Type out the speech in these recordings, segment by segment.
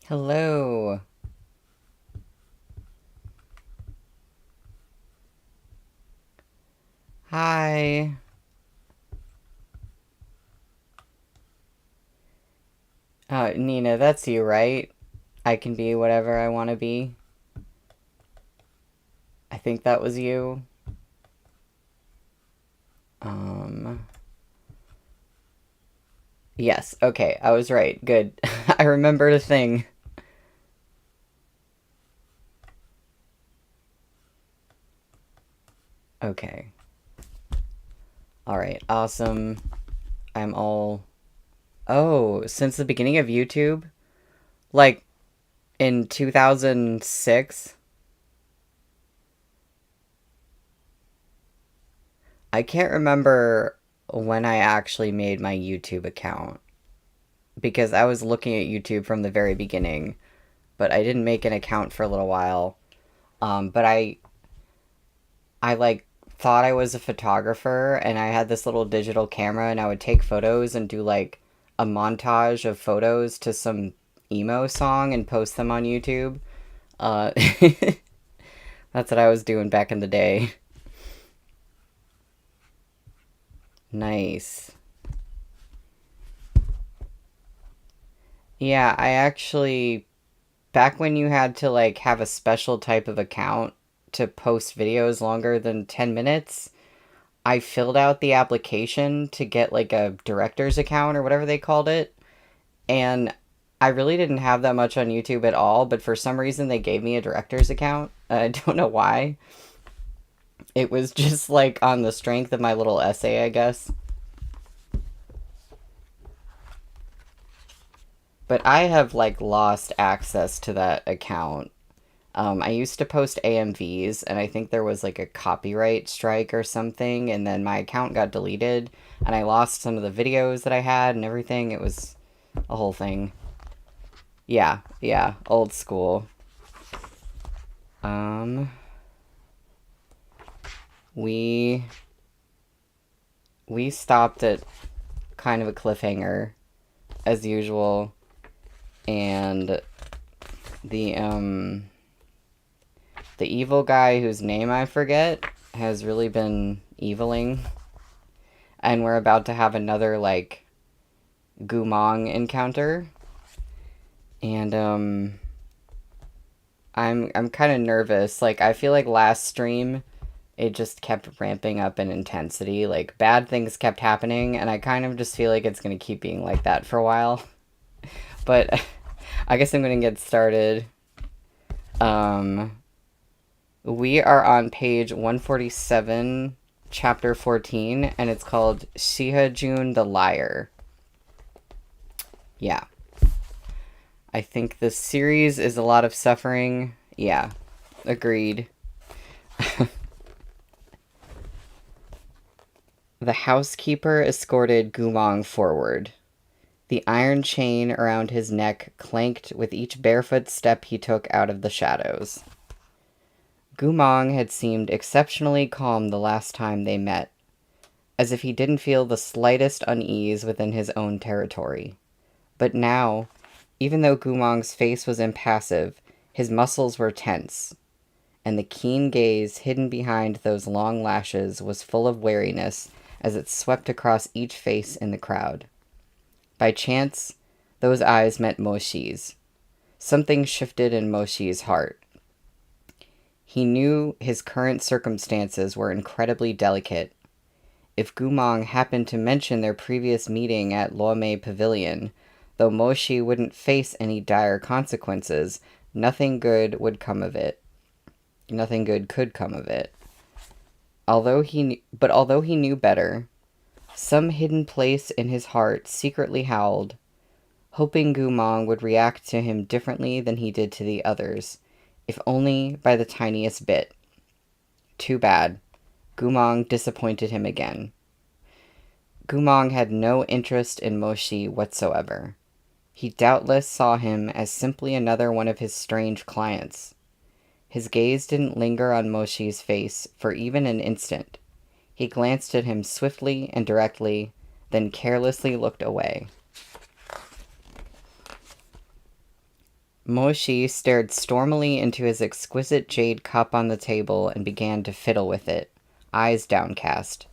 Hello. Hi. Nina, that's you, right? I can be whatever I want to be. I think that was you. Um, yes, okay, I was right. Good. I remembered a thing. Okay. Alright, awesome. I'm all. Oh, since the beginning of YouTube? Like in 2006? I can't remember when I actually made my YouTube account because I was looking at YouTube from the very beginning, but I didn't make an account for a little while. But I like thought I was a photographer and I had this little digital camera and I would take photos and do like a montage of photos to some emo song and post them on YouTube. Uh, that's what I was doing back in the day. Nice. Yeah, I actually back when you had to like have a special type of account to post videos longer than 10 minutes, I filled out the application to get like a director's account or whatever they called it. And I really didn't have that much on YouTube at all, but for some reason they gave me a director's account. I don't know why. It was just like on the strength of my little essay, I guess. But I have like lost access to that account. I used to post AMVs, and I think there was like a copyright strike or something, and then my account got deleted, and I lost some of the videos that I had and everything. It was a whole thing. Yeah, yeah, old school. Um, we we stopped at kind of a cliffhanger, as usual, and the um the evil guy whose name I forget has really been eviling, and we're about to have another like Gumong encounter, and I'm kind of nervous. Like I feel like last stream it just kept ramping up in intensity. Like bad things kept happening, and I kind of just feel like it's gonna keep being like that for a while. But I guess I'm gonna get started. Um, we are on page 147, chapter 14, and it's called Shihajun the Liar. Yeah. I think this series is a lot of suffering. Yeah, agreed. The housekeeper escorted Gumong forward. The iron chain around his neck clanked with each barefoot step he took out of the shadows. Gumong had seemed exceptionally calm the last time they met, as if he didn't feel the slightest unease within his own territory. But now, even though Gumong's face was impassive, his muscles were tense, and the keen gaze hidden behind those long lashes was full of wariness as it swept across each face in the crowd. By chance, those eyes met Moshi's. Something shifted in Moshi's heart. He knew his current circumstances were incredibly delicate. If Gumong happened to mention their previous meeting at Luomei Pavilion, though Moshi wouldn't face any dire consequences, nothing good would come of it. Nothing good could come of it. Although he knew better, some hidden place in his heart secretly howled, hoping Gumong would react to him differently than he did to the others, if only by the tiniest bit. Too bad. Gumong disappointed him again. Gumong had no interest in Moshi whatsoever. He doubtless saw him as simply another one of his strange clients. His gaze didn't linger on Moshi's face for even an instant. He glanced at him swiftly and directly, then carelessly looked away. Moshi stared stormily into his exquisite jade cup on the table and began to fiddle with it, eyes downcast.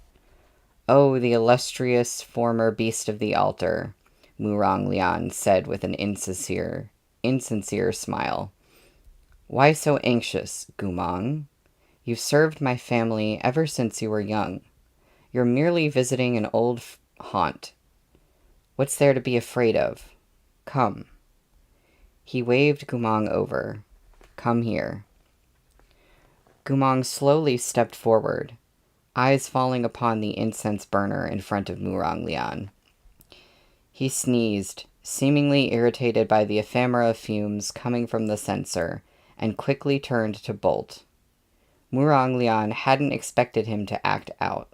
"Oh, the illustrious former beast of the altar," Murong Lian said with an insincere smile. "Why so anxious, Gumong? You've served my family ever since you were young. You're merely visiting an old haunt. What's there to be afraid of? Come." He waved Gumong over. "Come here." Gumong slowly stepped forward, eyes falling upon the incense burner in front of Murong Lian. He sneezed, seemingly irritated by the ephemera fumes coming from the censer, and quickly turned to bolt. Murong Lian hadn't expected him to act out.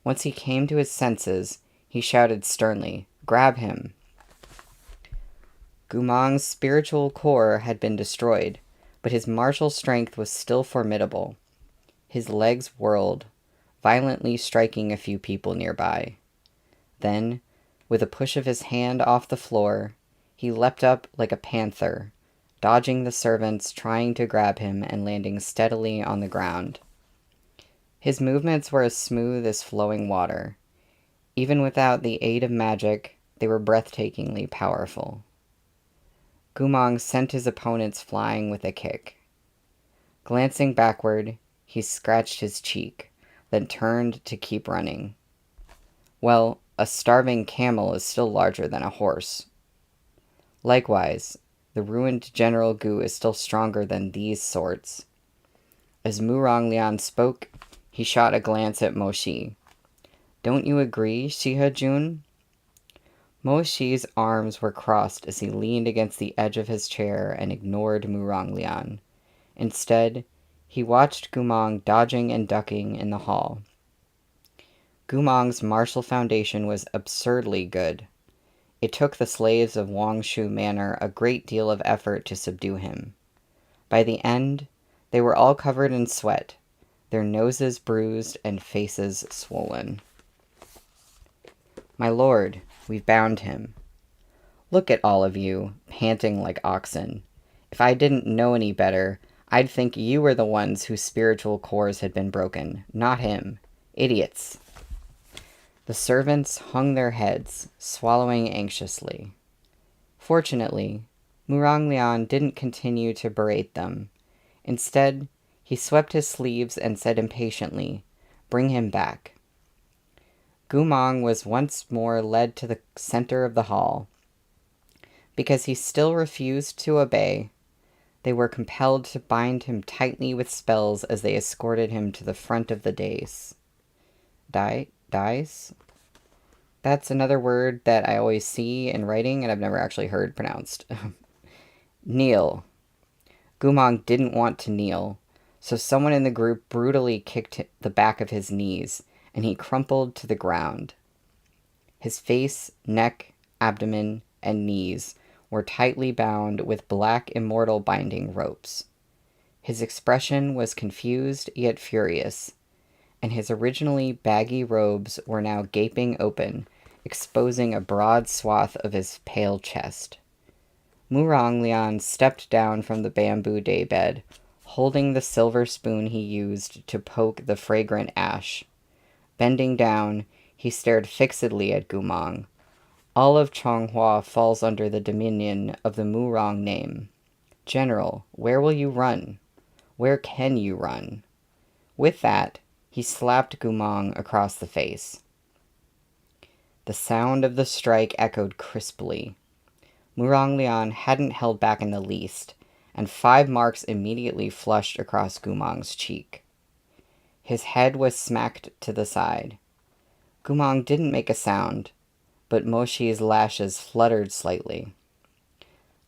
Once he came to his senses, he shouted sternly, "Grab him!" Gumong's spiritual core had been destroyed, but his martial strength was still formidable. His legs whirled, violently striking a few people nearby. Then, with a push of his hand off the floor, he leapt up like a panther, dodging the servants trying to grab him and landing steadily on the ground. His movements were as smooth as flowing water. Even without the aid of magic, they were breathtakingly powerful. Gumong sent his opponents flying with a kick. Glancing backward, he scratched his cheek, then turned to keep running. Well, a starving camel is still larger than a horse. Likewise, the ruined General Gu is still stronger than these sorts. As Murong Lian spoke, he shot a glance at Moshi. "Don't you agree, Shihe-jun?" Moshi's arms were crossed as he leaned against the edge of his chair and ignored Murong Lian. Instead, he watched Gumong dodging and ducking in the hall. Gumong's martial foundation was absurdly good. It took the slaves of Wangshu Manor a great deal of effort to subdue him. By the end, they were all covered in sweat, their noses bruised and faces swollen. "My lord, we've bound him. Look at all of you, panting like oxen. If I didn't know any better, I'd think you were the ones whose spiritual cores had been broken, not him. Idiots." The servants hung their heads, swallowing anxiously. Fortunately, Murong Lian didn't continue to berate them. Instead, he swept his sleeves and said impatiently, "Bring him back." Gumong was once more led to the center of the hall. Because he still refused to obey, they were compelled to bind him tightly with spells as they escorted him to the front of the dais. Dais? That's another word that I always see in writing and I've never actually heard pronounced. Kneel. Gumong didn't want to kneel, so someone in the group brutally kicked the back of his knees, and he crumpled to the ground. His face, neck, abdomen, and knees were tightly bound with black immortal binding ropes. His expression was confused yet furious, and his originally baggy robes were now gaping open, exposing a broad swath of his pale chest. Murong Lian stepped down from the bamboo daybed, holding the silver spoon he used to poke the fragrant ash. Bending down, he stared fixedly at Gumong. All of Chonghua falls under the dominion of the Murong name. General, where will you run? Where can you run? With that, he slapped Gumong across the face. The sound of the strike echoed crisply. Murong Lian hadn't held back in the least, and 5 marks immediately flushed across Gumong's cheek. His head was smacked to the side. Gumong didn't make a sound, but Moshi's lashes fluttered slightly.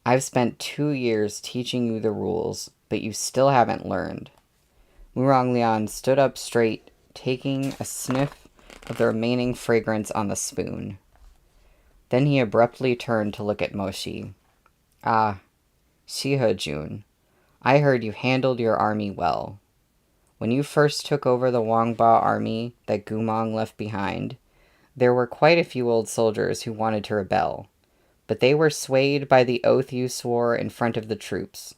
"I've spent 2 years teaching you the rules, but you still haven't learned." Murong Lian stood up straight, taking a sniff of the remaining fragrance on the spoon. Then he abruptly turned to look at Moshi. "Ah, Shihe-jun, I heard you handled your army well. When you first took over the Wangba army that Gumong left behind, there were quite a few old soldiers who wanted to rebel, but they were swayed by the oath you swore in front of the troops.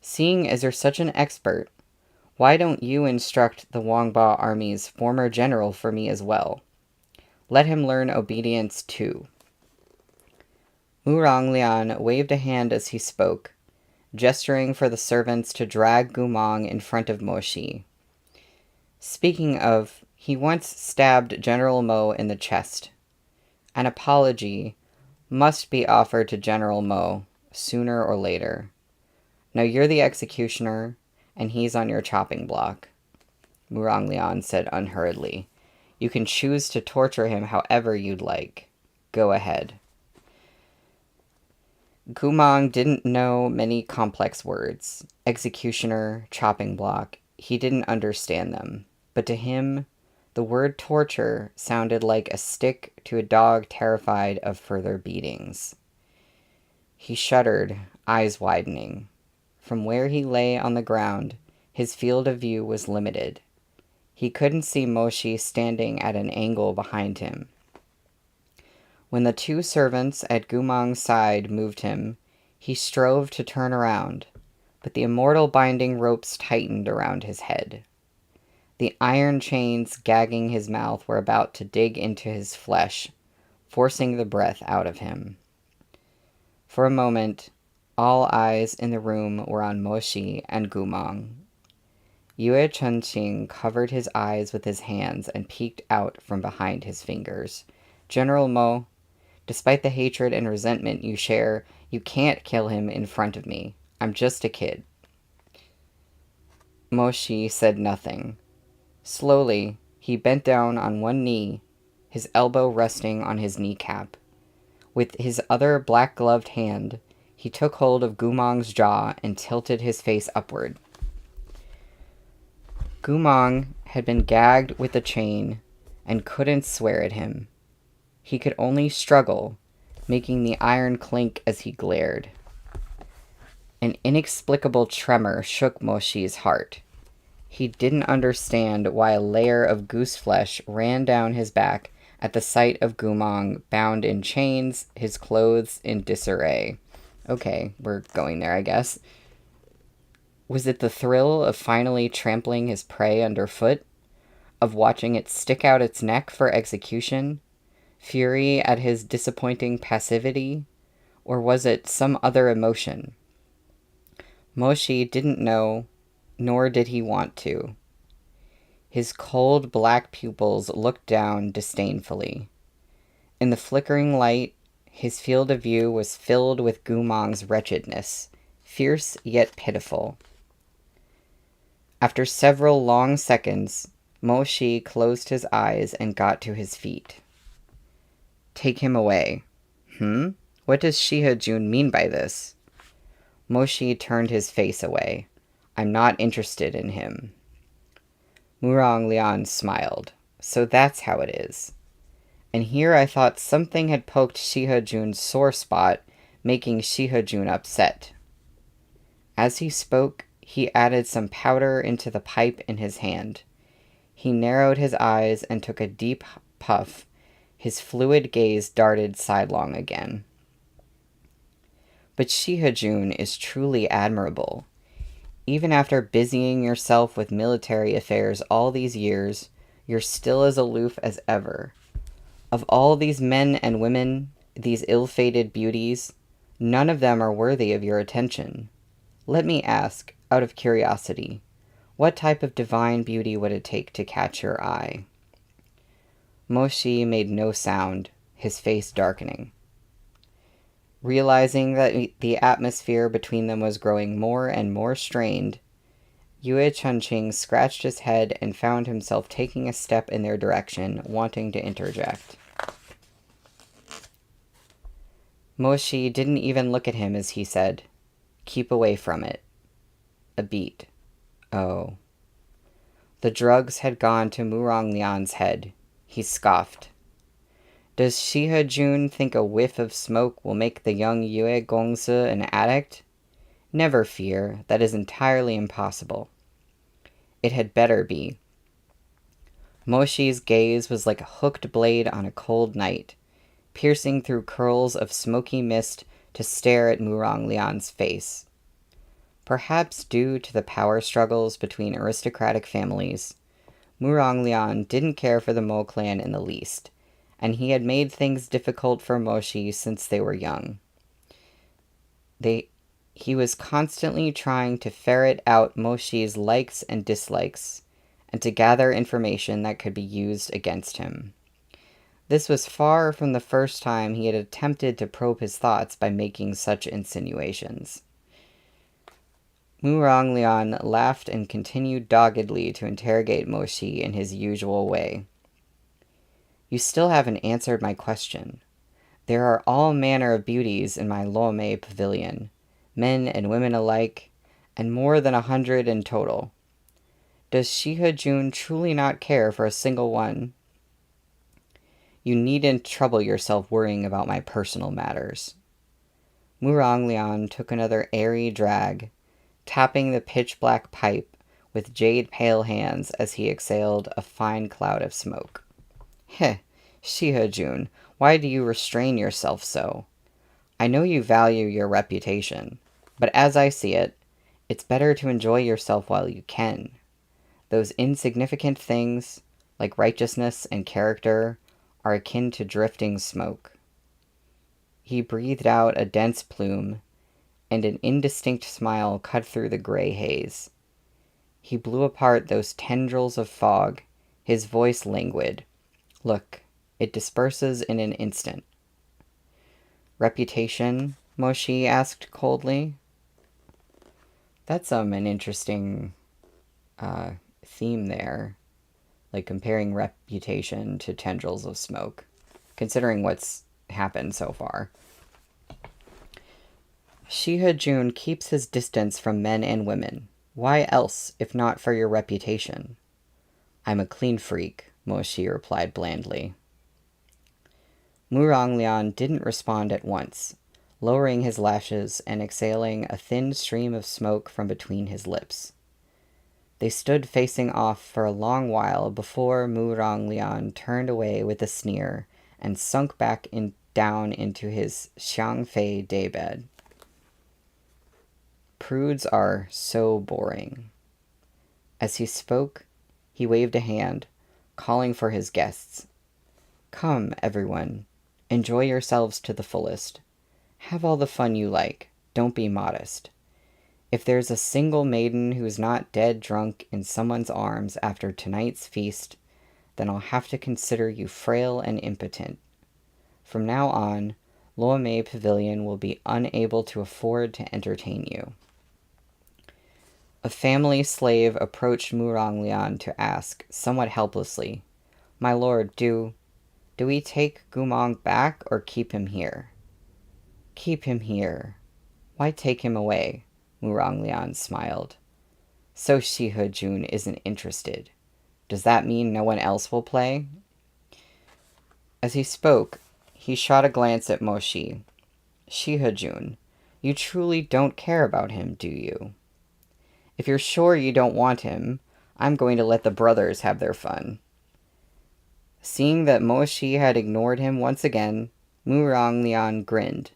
Seeing as you're such an expert, why don't you instruct the Wangba army's former general for me as well? Let him learn obedience too." Wurong Lian waved a hand as he spoke, gesturing for the servants to drag Gumong in front of Mo Shi. Speaking of, he once stabbed General Mo in the chest. An apology must be offered to General Mo, sooner or later. Now you're the executioner, and he's on your chopping block," Wurong Lian said unhurriedly. "You can choose to torture him however you'd like. Go ahead." Gumong didn't know many complex words. Executioner, chopping block. He didn't understand them. But to him, the word torture sounded like a stick to a dog terrified of further beatings. He shuddered, eyes widening. From where he lay on the ground, his field of view was limited. He couldn't see Moshi standing at an angle behind him. When the two servants at Gumong's side moved him, he strove to turn around, but the immortal binding ropes tightened around his head. The iron chains gagging his mouth were about to dig into his flesh, forcing the breath out of him. For a moment, all eyes in the room were on Moshi and Gumong. Yue Chunqing covered his eyes with his hands and peeked out from behind his fingers. "General Mo, despite the hatred and resentment you share, you can't kill him in front of me. I'm just a kid." Moshi said nothing. Slowly, he bent down on one knee, his elbow resting on his kneecap. With his other black-gloved hand, he took hold of Gumong's jaw and tilted his face upward. Gumong had been gagged with a chain and couldn't swear at him. He could only struggle, making the iron clink as he glared. An inexplicable tremor shook Moshi's heart. He didn't understand why a layer of goose flesh ran down his back at the sight of Gumong bound in chains, his clothes in disarray. Okay, we're going there, I guess. Was it the thrill of finally trampling his prey underfoot? Of watching it stick out its neck for execution? Fury at his disappointing passivity? Or was it some other emotion? Moshi didn't know, nor did he want to. His cold black pupils looked down disdainfully. In the flickering light, his field of view was filled with Gumong's wretchedness, fierce yet pitiful. After several long seconds, Moshi closed his eyes and got to his feet. "Take him away." What does Shihajun mean by this?" Moshi turned his face away. "I'm not interested in him." Wurong Lian smiled. "So that's how it is. And here I thought something had poked Shihajun's sore spot, making Shihajun upset." As he spoke, he added some powder into the pipe in his hand. He narrowed his eyes and took a deep puff. His fluid gaze darted sidelong again. "But Shihajun is truly admirable. Even after busying yourself with military affairs all these years, you're still as aloof as ever. Of all these men and women, these ill-fated beauties, none of them are worthy of your attention. Let me ask, out of curiosity, what type of divine beauty would it take to catch your eye?" Moshi made no sound, his face darkening. Realizing that the atmosphere between them was growing more and more strained, Yue Chunqing scratched his head and found himself taking a step in their direction, wanting to interject. Moshi didn't even look at him as he said, "Keep away from it." A beat. Oh. The drugs had gone to Wurong Lian's head. He scoffed. "Does Shihajun think a whiff of smoke will make the young Yue Gongzi an addict? Never fear, that is entirely impossible." It had better be. Moshi's gaze was like a hooked blade on a cold night. piercing through curls of smoky mist to stare at Murong Lian's face. Perhaps due to the power struggles between aristocratic families, Murong Lian didn't care for the Mo clan in the least, and he had made things difficult for Moshi since they were young. He was constantly trying to ferret out Moshi's likes and dislikes, and to gather information that could be used against him. This was far from the first time he had attempted to probe his thoughts by making such insinuations. Murong Lian laughed and continued doggedly to interrogate Moshi in his usual way. You still haven't answered my question. There are all manner of beauties in my Lome pavilion, men and women alike, and more than 100 in total. Does Shiha-jun truly not care for a single one? You needn't trouble yourself worrying about my personal matters. Murong Lian took another airy drag, tapping the pitch-black pipe with jade-pale hands as he exhaled a fine cloud of smoke. Heh, Shiha-jun, why do you restrain yourself so? I know you value your reputation, but as I see it, it's better to enjoy yourself while you can. Those insignificant things, like righteousness and character, are akin to drifting smoke. He breathed out a dense plume, and an indistinct smile cut through the gray haze. He blew apart those tendrils of fog, his voice languid. Look, it disperses in an instant. Reputation? Moshi asked coldly. That's an interesting theme there, like comparing reputation to tendrils of smoke, considering what's happened so far. Shiha-jun keeps his distance from men and women. Why else, if not for your reputation? I'm a clean freak, Moshi replied blandly. Murong Lian didn't respond at once, lowering his lashes and exhaling a thin stream of smoke from between his lips. They stood facing off for a long while before Murong Lian turned away with a sneer and sunk back down into his Xiangfei daybed. Prudes are so boring. As he spoke, he waved a hand, calling for his guests. Come, everyone. Enjoy yourselves to the fullest. Have all the fun you like. Don't be modest. If there's a single maiden who's not dead drunk in someone's arms after tonight's feast, then I'll have to consider you frail and impotent. From now on, Loame Pavilion will be unable to afford to entertain you. A family slave approached Murong Lian to ask, somewhat helplessly, My lord, do we take Gumong back or keep him here? Keep him here. Why take him away? Murong Lian smiled. So Shiha-jun isn't interested. Does that mean no one else will play? As he spoke, he shot a glance at Moshi. Shiha-jun, you truly don't care about him, do you? If you're sure you don't want him, I'm going to let the brothers have their fun. Seeing that Moshi had ignored him once again, Murong Lian grinned,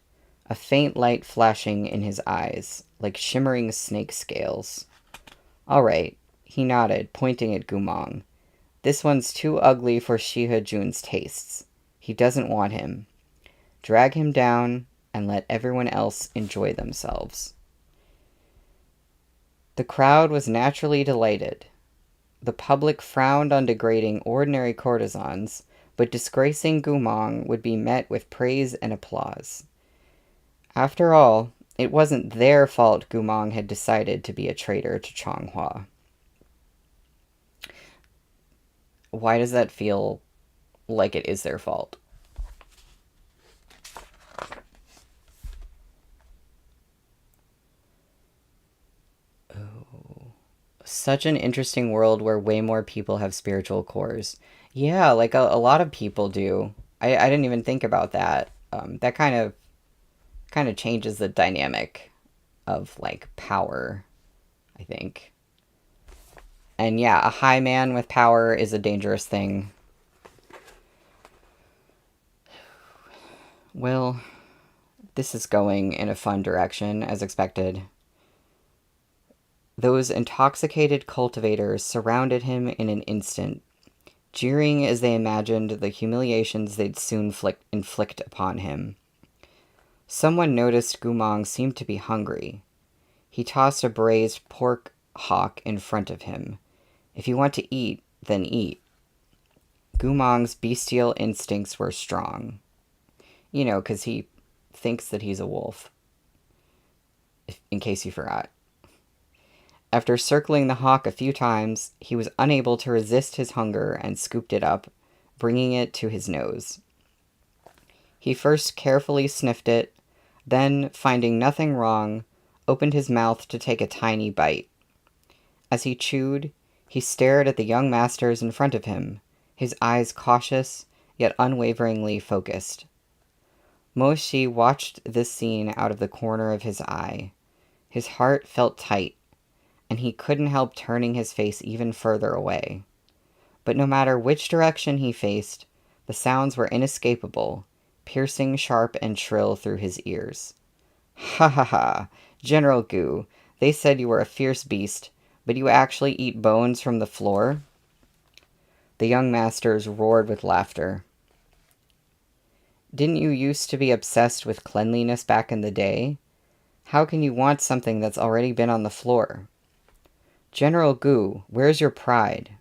a faint light flashing in his eyes, like shimmering snake scales. All right, he nodded, pointing at Gumong. This one's too ugly for Shiha-jun's tastes. He doesn't want him. Drag him down and let everyone else enjoy themselves. The crowd was naturally delighted. The public frowned on degrading ordinary courtesans, but disgracing Gumong would be met with praise and applause. After all, it wasn't their fault Gumong had decided to be a traitor to Changhua. Why does that feel like it is their fault? Oh, such an interesting world where way more people have spiritual cores. Yeah, like a lot of people do. I didn't even think about that. That kind of changes the dynamic of like power, I think. And yeah, a high man with power is a dangerous thing. Well, this is going in a fun direction, as expected. Those intoxicated cultivators surrounded him in an instant, jeering as they imagined the humiliations they'd soon inflict upon him. Someone noticed Gumong seemed to be hungry. He tossed a braised pork hock in front of him. If you want to eat, then eat. Gumong's bestial instincts were strong. 'Cause he thinks that he's a wolf. In case you forgot. After circling the hawk a few times, he was unable to resist his hunger and scooped it up, bringing it to his nose. He first carefully sniffed it, then, finding nothing wrong, opened his mouth to take a tiny bite. As he chewed, he stared at the young masters in front of him, his eyes cautious, yet unwaveringly focused. Moshi watched this scene out of the corner of his eye. His heart felt tight, and he couldn't help turning his face even further away. But no matter which direction he faced, the sounds were inescapable, piercing sharp and shrill through his ears. "Ha ha ha! General Gu, they said you were a fierce beast, but you actually eat bones from the floor?" The young masters roared with laughter. "Didn't you used to be obsessed with cleanliness back in the day? How can you want something that's already been on the floor? General Gu, where's your pride?"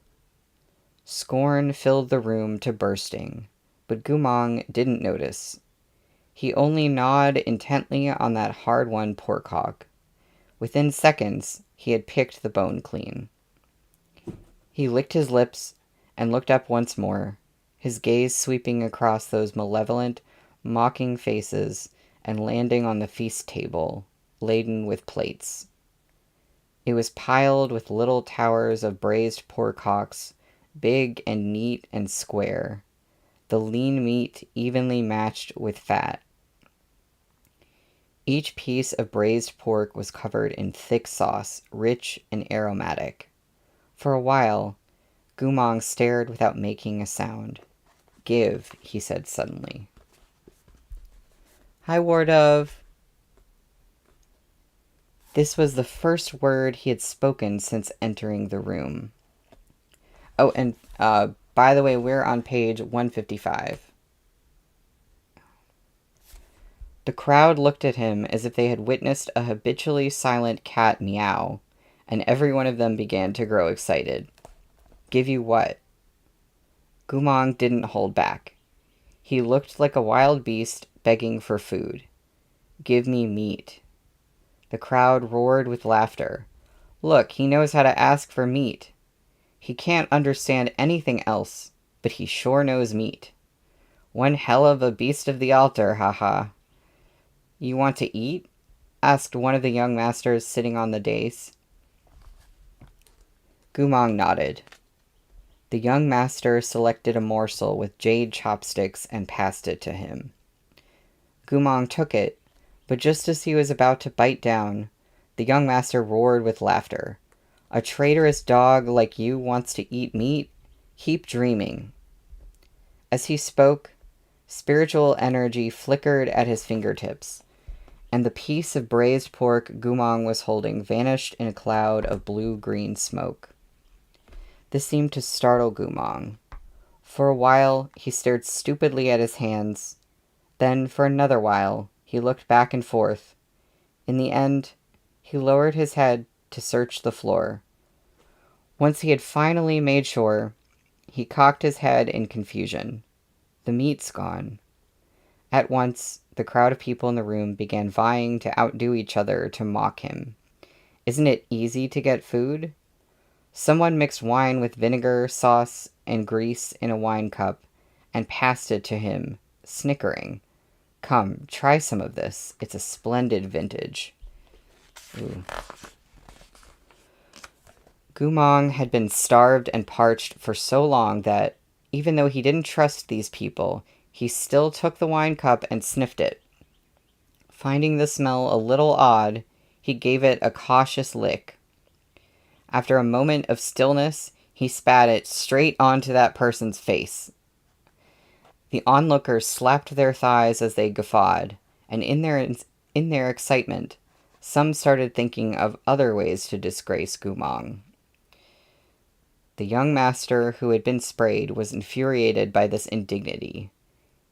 Scorn filled the room to bursting, but Gumong didn't notice. He only gnawed intently on that hard-won pork hock. Within seconds, he had picked the bone clean. He licked his lips and looked up once more, his gaze sweeping across those malevolent, mocking faces and landing on the feast table, laden with plates. It was piled with little towers of braised pork hocks, big and neat and square, the lean meat evenly matched with fat. Each piece of braised pork was covered in thick sauce, rich and aromatic. For a while, Gumong stared without making a sound. "Give," he said suddenly. "Hi, War Dove." This was the first word he had spoken since entering the room. Oh, and by the way, we're on page 155. The crowd looked at him as if they had witnessed a habitually silent cat meow, and every one of them began to grow excited. "Give you what?" Gumong didn't hold back. He looked like a wild beast begging for food. "Give me meat." The crowd roared with laughter. "Look, he knows how to ask for meat. He can't understand anything else, but he sure knows meat. One hell of a beast of the altar, haha." "You want to eat?" asked one of the young masters sitting on the dais. Gumong nodded. The young master selected a morsel with jade chopsticks and passed it to him. Gumong took it, but just as he was about to bite down, the young master roared with laughter. "A traitorous dog like you wants to eat meat? Keep dreaming." As he spoke, spiritual energy flickered at his fingertips, and the piece of braised pork Gumong was holding vanished in a cloud of blue-green smoke. This seemed to startle Gumong. For a while, he stared stupidly at his hands. Then, for another while, he looked back and forth. In the end, he lowered his head to search the floor. Once he had finally made sure, he cocked his head in confusion. The meat's gone. At once, the crowd of people in the room began vying to outdo each other to mock him. Isn't it easy to get food? Someone mixed wine with vinegar, sauce, and grease in a wine cup and passed it to him, snickering. "Come, try some of this. It's a splendid vintage." Ooh. Gumong had been starved and parched for so long that, even though he didn't trust these people, he still took the wine cup and sniffed it. Finding the smell a little odd, he gave it a cautious lick. After a moment of stillness, he spat it straight onto that person's face. The onlookers slapped their thighs as they guffawed, and in their excitement, some started thinking of other ways to disgrace Gumong. The young master who had been sprayed was infuriated by this indignity.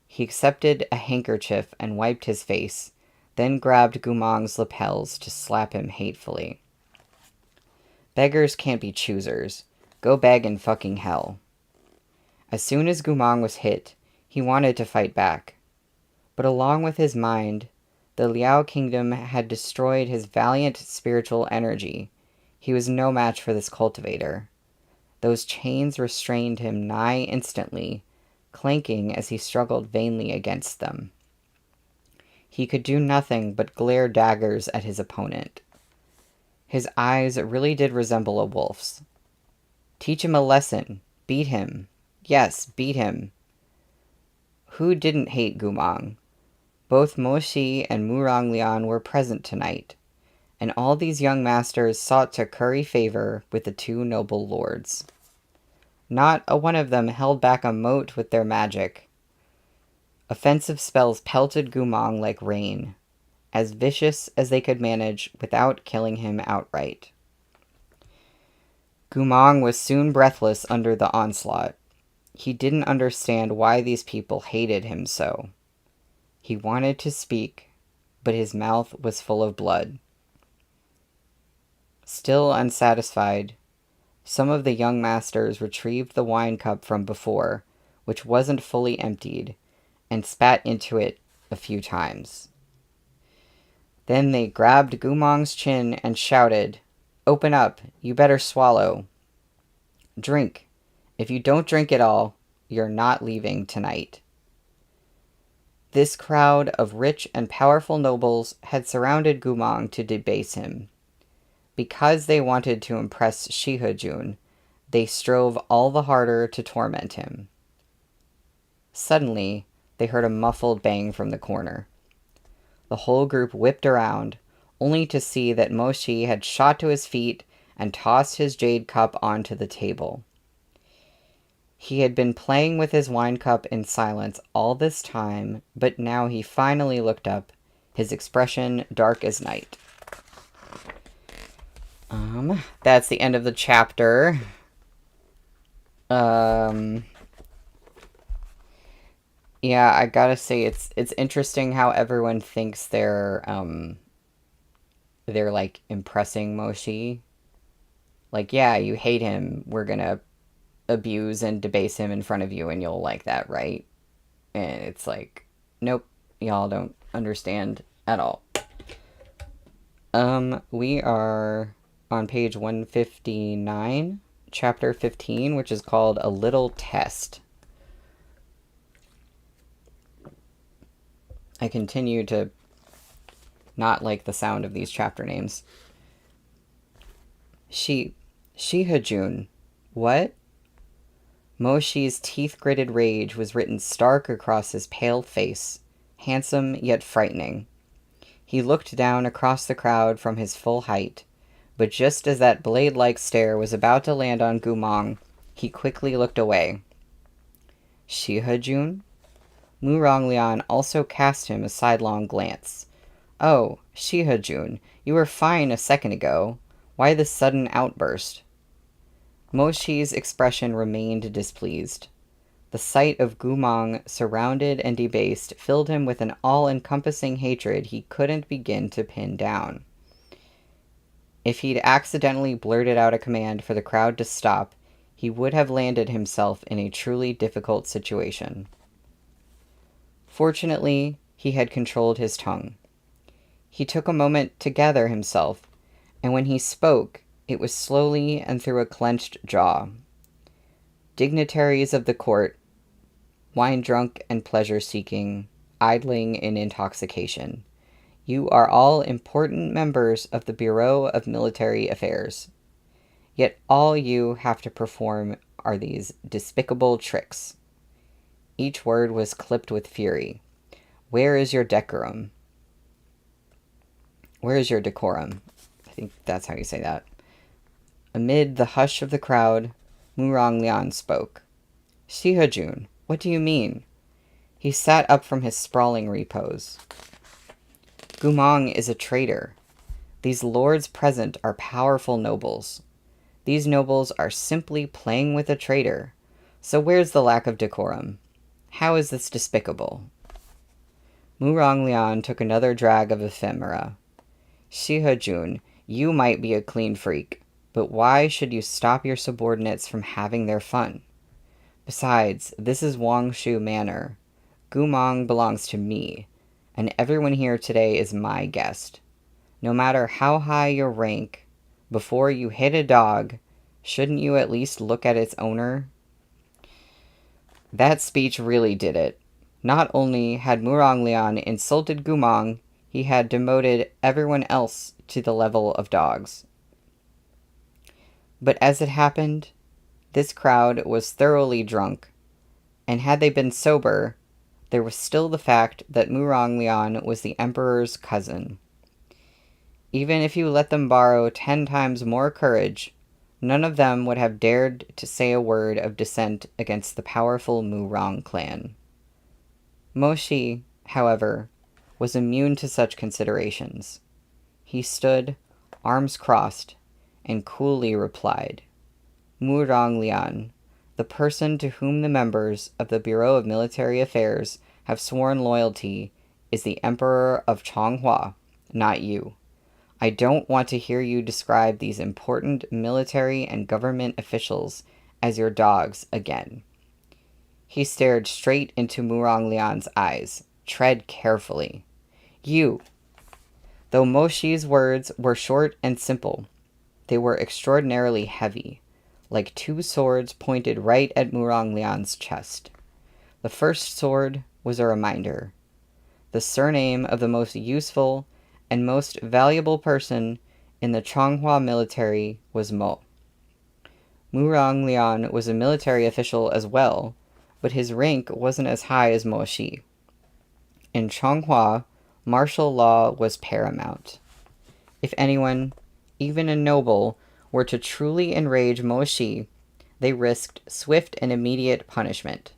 He accepted a handkerchief and wiped his face, then grabbed Gumong's lapels to slap him hatefully. Beggars can't be choosers. Go beg in fucking hell. As soon as Gumong was hit, he wanted to fight back. But along with his mind, the Liao kingdom had destroyed his valiant spiritual energy. He was no match for this cultivator. Those chains restrained him nigh instantly, clanking as he struggled vainly against them. He could do nothing but glare daggers at his opponent. His eyes really did resemble a wolf's. Teach him a lesson. Beat him. Yes, beat him. Who didn't hate Gumong? Both Mo Shi and Murong Lian were present tonight, and all these young masters sought to curry favor with the two noble lords. Not a one of them held back a mote with their magic. Offensive spells pelted Gumong like rain, as vicious as they could manage without killing him outright. Gumong was soon breathless under the onslaught. He didn't understand why these people hated him so. He wanted to speak, but his mouth was full of blood. Still unsatisfied, some of the young masters retrieved the wine cup from before, which wasn't fully emptied, and spat into it a few times. Then they grabbed Gumong's chin and shouted, "Open up, you better swallow. Drink. If you don't drink it all, you're not leaving tonight." This crowd of rich and powerful nobles had surrounded Gumong to debase him. Because they wanted to impress Shihajun, they strove all the harder to torment him. Suddenly, they heard a muffled bang from the corner. The whole group whipped around, only to see that Moshi had shot to his feet and tossed his jade cup onto the table. He had been playing with his wine cup in silence all this time, but now he finally looked up, his expression dark as night. That's the end of the chapter. Yeah, I gotta say it's interesting how everyone thinks they're like impressing Moshi. Like, yeah, you hate him, we're gonna abuse and debase him in front of you and you'll like that, right? And it's like, nope, y'all don't understand at all. We are on page 159, chapter 15, which is called A Little Test. I continue to not like the sound of these chapter names. Shihajun. What? Moshi's teeth-gritted rage was written stark across his pale face, handsome yet frightening. He looked down across the crowd from his full height, but just as that blade-like stare was about to land on Gumong, he quickly looked away. Shihajun? Murong Lian also cast him a sidelong glance. Oh, Shihajun, you were fine a second ago. Why this sudden outburst? Moshi's expression remained displeased. The sight of Gumong surrounded and debased filled him with an all-encompassing hatred he couldn't begin to pin down. If he'd accidentally blurted out a command for the crowd to stop, he would have landed himself in a truly difficult situation. Fortunately, he had controlled his tongue. He took a moment to gather himself, and when he spoke, it was slowly and through a clenched jaw. Dignitaries of the court, wine-drunk and pleasure-seeking, idling in intoxication, you are all important members of the Bureau of Military Affairs. Yet all you have to perform are these despicable tricks. Each word was clipped with fury. Where is your decorum? Where is your decorum? I think that's how you say that. Amid the hush of the crowd, Murong Lian spoke. Shihajun, what do you mean? He sat up from his sprawling repose. Gumang is a traitor. These lords present are powerful nobles. These nobles are simply playing with a traitor. So where's the lack of decorum? How is this despicable? Muranglian took another drag of ephemera. Shihajun, you might be a clean freak, but why should you stop your subordinates from having their fun? Besides, this is Wangshu Manor. Gumang belongs to me, and everyone here today is my guest. No matter how high your rank, before you hit a dog, shouldn't you at least look at its owner? That speech really did it. Not only had Muranglian insulted Gumang, he had demoted everyone else to the level of dogs. But as it happened, this crowd was thoroughly drunk, and had they been sober, there was still the fact that Muranglian was the emperor's cousin. Even if you let them borrow 10 times more courage, none of them would have dared to say a word of dissent against the powerful Murang clan. Moshi, however, was immune to such considerations. He stood, arms crossed, and coolly replied, Muranglian, the person to whom the members of the Bureau of Military Affairs have sworn loyalty, is the Emperor of Changhua, not you. I don't want to hear you describe these important military and government officials as your dogs again. He stared straight into Muranglian's eyes. Tread carefully. You. Though Moshi's words were short and simple, they were extraordinarily heavy, like 2 swords pointed right at Muranglian's chest. The first sword was a reminder. The surname of the most useful and most valuable person in the Changhua military was Mo. Muranglian was a military official as well, but his rank wasn't as high as Moshi. In Changhua, martial law was paramount. If anyone, even a noble, were to truly enrage Moshi, they risked swift and immediate punishment.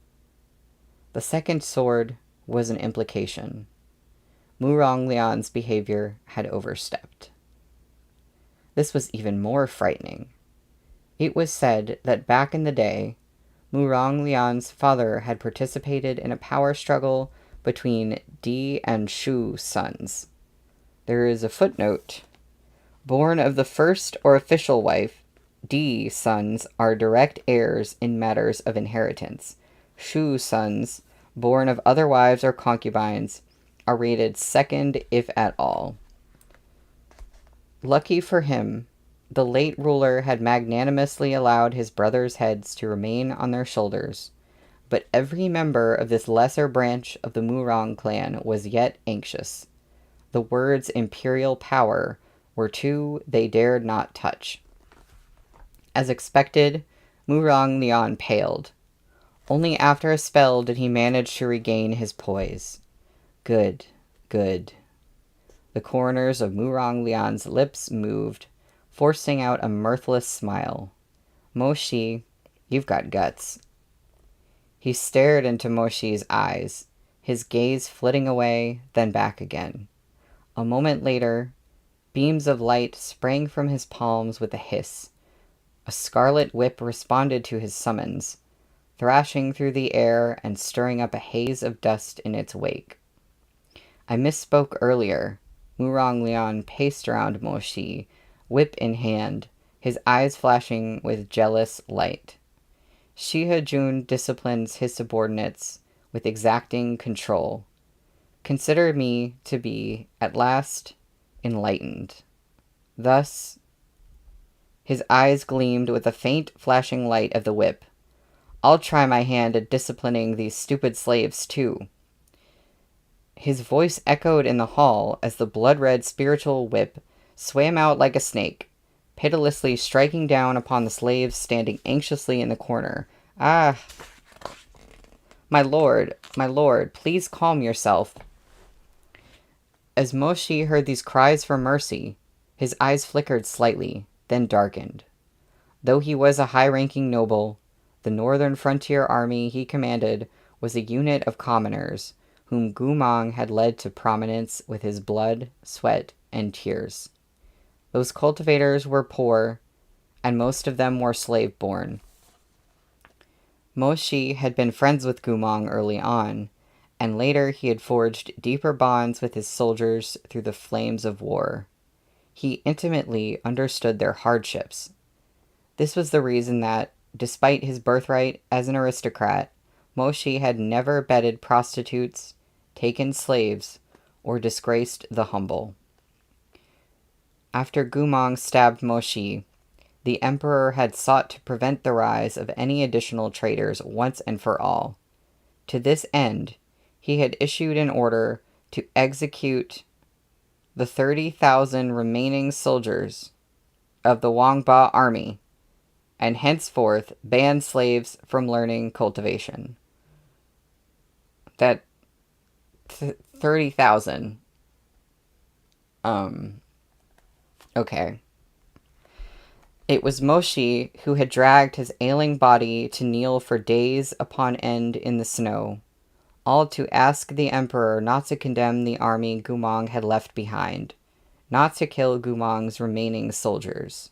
The second sword was an implication. Muranglian's behavior had overstepped. This was even more frightening. It was said that back in the day, Muranglian's father had participated in a power struggle between Di and Shu sons. There is a footnote. Born of the first or official wife, Di sons are direct heirs in matters of inheritance. Shu sons, born of other wives or concubines, are rated second if at all. Lucky for him, the late ruler had magnanimously allowed his brothers' heads to remain on their shoulders, but every member of this lesser branch of the Murang clan was yet anxious. The words imperial power were 2 they dared not touch. As expected, Muranglian paled. Only after a spell did he manage to regain his poise. Good, good. The corners of Muranglian's lips moved, forcing out a mirthless smile. Moshi, you've got guts. He stared into Moshi's eyes, his gaze flitting away, then back again. A moment later, beams of light sprang from his palms with a hiss. A scarlet whip responded to his summons, thrashing through the air and stirring up a haze of dust in its wake. I misspoke earlier. Muranglian paced around Moshi, whip in hand, his eyes flashing with jealous light. Shihajun disciplines his subordinates with exacting control. Consider me to be, at last, enlightened. Thus, his eyes gleamed with the faint flashing light of the whip. I'll try my hand at disciplining these stupid slaves, too. His voice echoed in the hall as the blood-red spiritual whip swam out like a snake, pitilessly striking down upon the slaves standing anxiously in the corner. Ah! My lord, please calm yourself. As Moshi heard these cries for mercy, his eyes flickered slightly, then darkened. Though he was a high-ranking noble, the northern frontier army he commanded was a unit of commoners whom Gumong had led to prominence with his blood, sweat, and tears. Those cultivators were poor, and most of them were slave-born. Moshi had been friends with Gumong early on, and later he had forged deeper bonds with his soldiers through the flames of war. He intimately understood their hardships. This was the reason that, despite his birthright as an aristocrat, Moshi had never bedded prostitutes, taken slaves, or disgraced the humble. After Gumong stabbed Moshi, the emperor had sought to prevent the rise of any additional traitors once and for all. To this end, he had issued an order to execute the 30,000 remaining soldiers of the Wangba army, and henceforth ban slaves from learning cultivation. That 30,000. Okay. It was Moshi who had dragged his ailing body to kneel for days upon end in the snow, all to ask the emperor not to condemn the army Gumong had left behind, not to kill Gumong's remaining soldiers,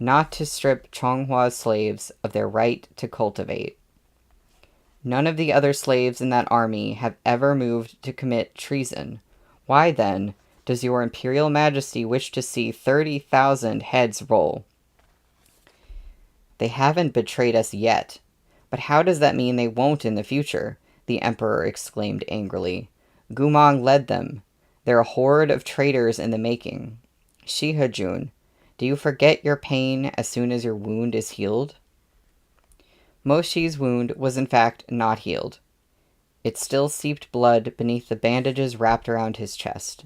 not to strip Chonghua's slaves of their right to cultivate. None of the other slaves in that army have ever moved to commit treason. Why, then, does your imperial majesty wish to see 30,000 heads roll? They haven't betrayed us yet, but how does that mean they won't in the future? The emperor exclaimed angrily. Gumong led them. They're a horde of traitors in the making. Shihajun, do you forget your pain as soon as your wound is healed? Moshi's wound was in fact not healed. It still seeped blood beneath the bandages wrapped around his chest.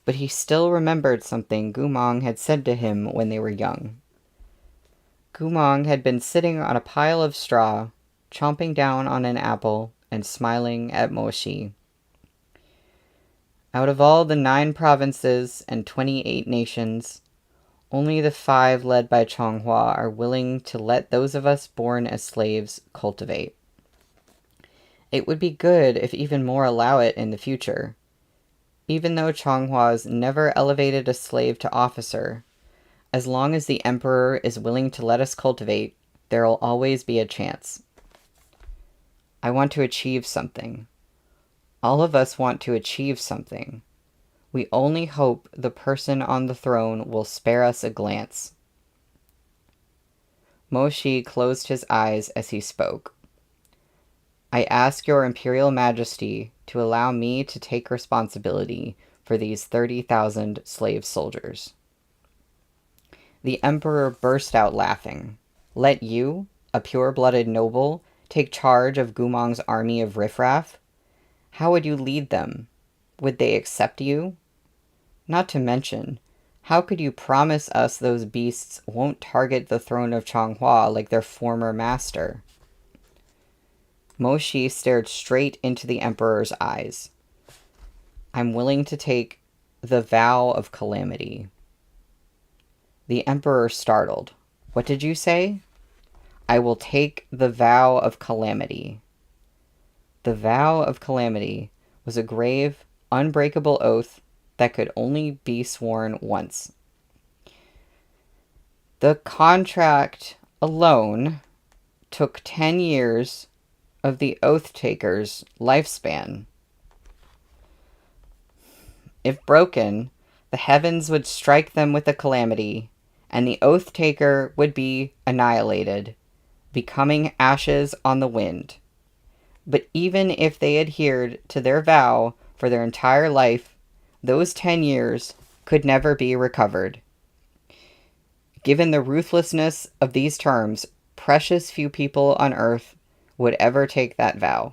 But he still remembered something Gumong had said to him when they were young. Gumong had been sitting on a pile of straw, chomping down on an apple and smiling at Moshi. Out of all the 9 provinces and 28 nations, only the 5 led by Chonghua are willing to let those of us born as slaves cultivate. It would be good if even more allow it in the future. Even though Chonghua's never elevated a slave to officer, as long as the emperor is willing to let us cultivate, there'll always be a chance. I want to achieve something. All of us want to achieve something. We only hope the person on the throne will spare us a glance. Moshi closed his eyes as he spoke. I ask your imperial majesty to allow me to take responsibility for these 30,000 slave soldiers. The emperor burst out laughing. Let you, a pure-blooded noble, take charge of Gumong's army of riffraff? How would you lead them? Would they accept you? Not to mention, how could you promise us those beasts won't target the throne of Chonghua like their former master? Moshi stared straight into the emperor's eyes. I'm willing to take the vow of calamity. The emperor startled. What did you say? I will take the vow of calamity. The vow of calamity was a grave, unbreakable oath that could only be sworn once. The contract alone took 10 years of the oath-taker's lifespan. If broken, the heavens would strike them with a calamity, and the oath-taker would be annihilated, becoming ashes on the wind. But even if they adhered to their vow for their entire life, those 10 years could never be recovered. Given the ruthlessness of these terms, precious few people on earth would ever take that vow.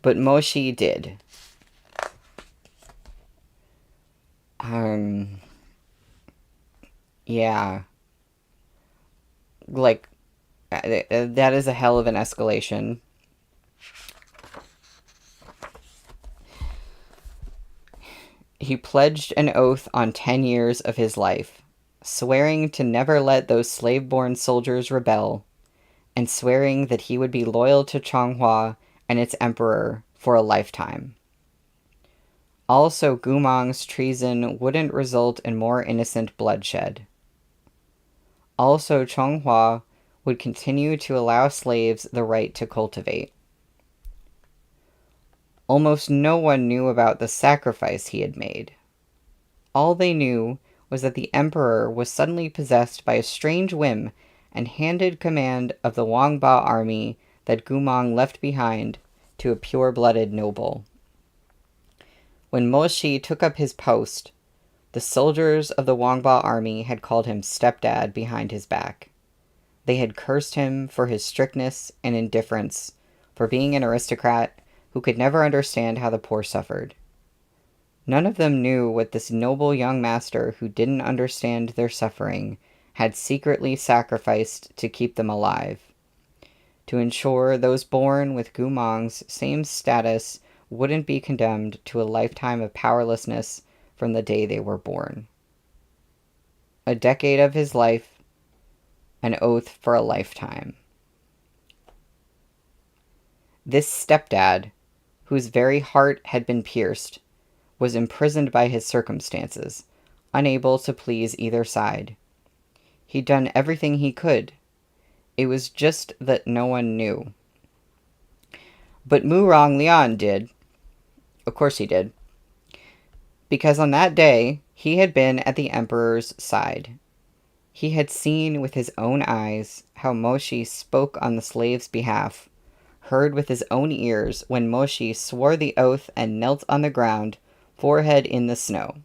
But Moshi did. Yeah. Like, that is a hell of an escalation. He pledged an oath on 10 years of his life, swearing to never let those slave-born soldiers rebel, and swearing that he would be loyal to Chonghua and its emperor for a lifetime. Also, Gumong's treason wouldn't result in more innocent bloodshed. Also, Chonghua would continue to allow slaves the right to cultivate. Almost no one knew about the sacrifice he had made. All they knew was that the emperor was suddenly possessed by a strange whim and handed command of the Wangba army that Gumong left behind to a pure-blooded noble. When Moshi took up his post, the soldiers of the Wangba army had called him stepdad behind his back. They had cursed him for his strictness and indifference, for being an aristocrat who could never understand how the poor suffered. None of them knew what this noble young master who didn't understand their suffering had secretly sacrificed to keep them alive, to ensure those born with Gumong's same status wouldn't be condemned to a lifetime of powerlessness from the day they were born. A decade of his life, an oath for a lifetime. This stepdad, whose very heart had been pierced, was imprisoned by his circumstances, unable to please either side. He'd done everything he could. It was just that no one knew. But Murong Lian did. Of course he did. Because on that day, he had been at the emperor's side. He had seen with his own eyes how Moshi spoke on the slave's behalf, heard with his own ears when Moshi swore the oath and knelt on the ground, forehead in the snow.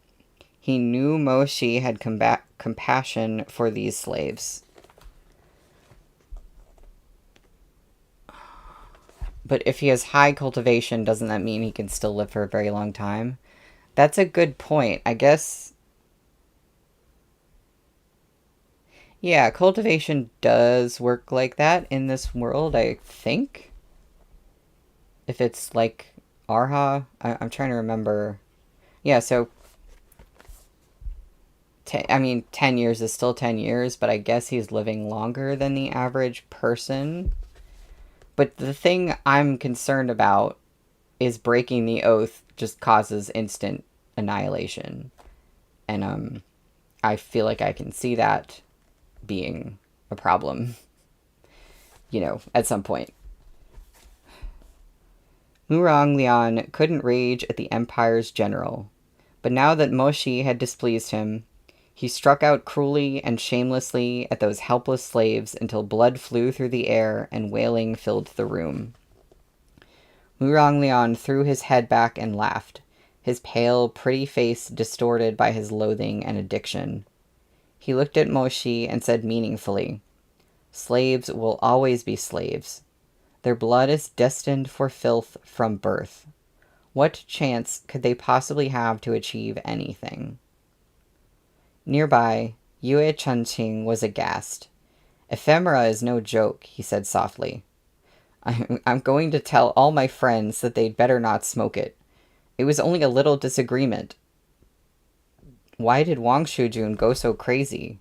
He knew Moshi had compassion for these slaves. But if he has high cultivation, doesn't that mean he can still live for a very long time? That's a good point. I guess... yeah, cultivation does work like that in this world, I think. If it's like Arha, I'm trying to remember. Yeah, so 10 years is still 10 years, but I guess he's living longer than the average person. But the thing I'm concerned about is breaking the oath just causes instant annihilation. And I feel like I can see that being a problem, at some point. Murong Lian couldn't rage at the Empire's general, but now that Moshi had displeased him, he struck out cruelly and shamelessly at those helpless slaves until blood flew through the air and wailing filled the room. Murong Lian threw his head back and laughed, his pale, pretty face distorted by his loathing and addiction. He looked at Moshi and said meaningfully, "Slaves will always be slaves. Their blood is destined for filth from birth. What chance could they possibly have to achieve anything?" Nearby, Yue Chunqing was aghast. "Ephemera is no joke," he said softly. I'm going to tell all my friends that they'd better not smoke it. It was only a little disagreement. Why did Wang Shujun go so crazy?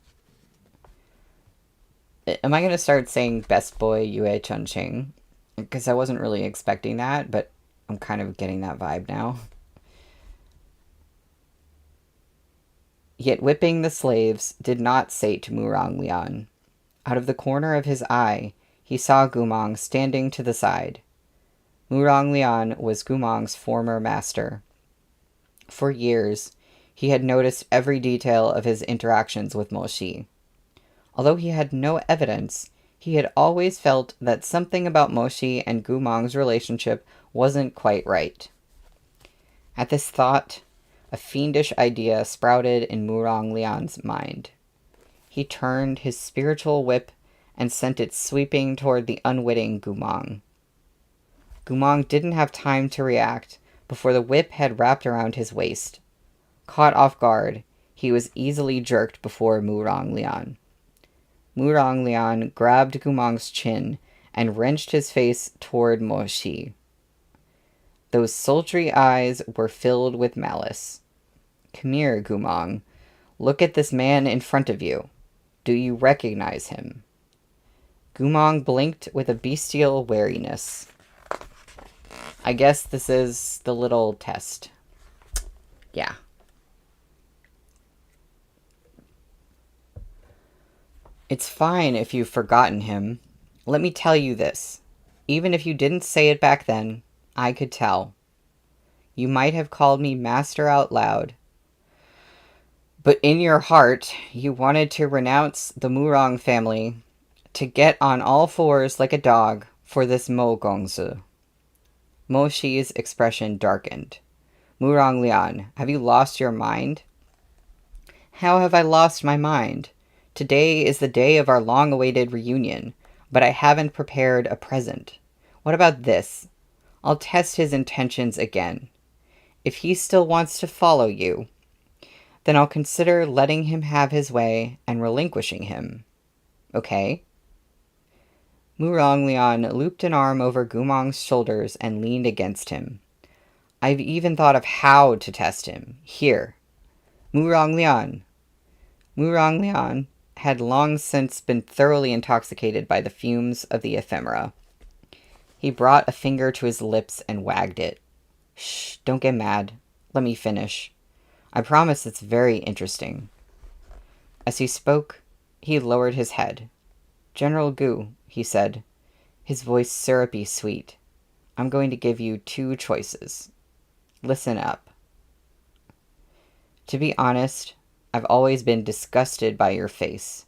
Am I going to start saying best boy Yue Chunqing? Because I wasn't really expecting that, but I'm kind of getting that vibe now. Yet whipping the slaves did not sate Murong Lian. Out of the corner of his eye, he saw Gumong standing to the side. Murong Lian was Gumong's former master. For years, he had noticed every detail of his interactions with Moshi. Although he had no evidence, he had always felt that something about Moshi and Gumong's relationship wasn't quite right. At this thought, a fiendish idea sprouted in Murong Lian's mind. He turned his spiritual whip and sent it sweeping toward the unwitting Gumong. Gumong didn't have time to react before the whip had wrapped around his waist. Caught off guard, he was easily jerked before Murong Lian. Murong Lian grabbed Gumong's chin and wrenched his face toward Moshi. Those sultry eyes were filled with malice. "Come here, Gumong. Look at this man in front of you. Do you recognize him?" Gumong blinked with a bestial wariness. I guess this is the little test. Yeah. It's fine if you've forgotten him. Let me tell you this. Even if you didn't say it back then, I could tell. You might have called me master out loud, but in your heart, you wanted to renounce the Murong family, to get on all fours like a dog for this Mo Gongzi. Mo Shi's expression darkened. Murong Lian, have you lost your mind? How have I lost my mind? Today is the day of our long-awaited reunion, but I haven't prepared a present. What about this? I'll test his intentions again. If he still wants to follow you, then I'll consider letting him have his way and relinquishing him. Okay? Murong Lian looped an arm over Gumong's shoulders and leaned against him. I've even thought of how to test him. Here. Murong Lian. Murong Lian had long since been thoroughly intoxicated by the fumes of the ephemera. He brought a finger to his lips and wagged it. Shh, don't get mad. Let me finish. I promise it's very interesting. As he spoke, he lowered his head. General Gu, he said, his voice syrupy sweet, I'm going to give you 2 choices. Listen up. To be honest, I've always been disgusted by your face,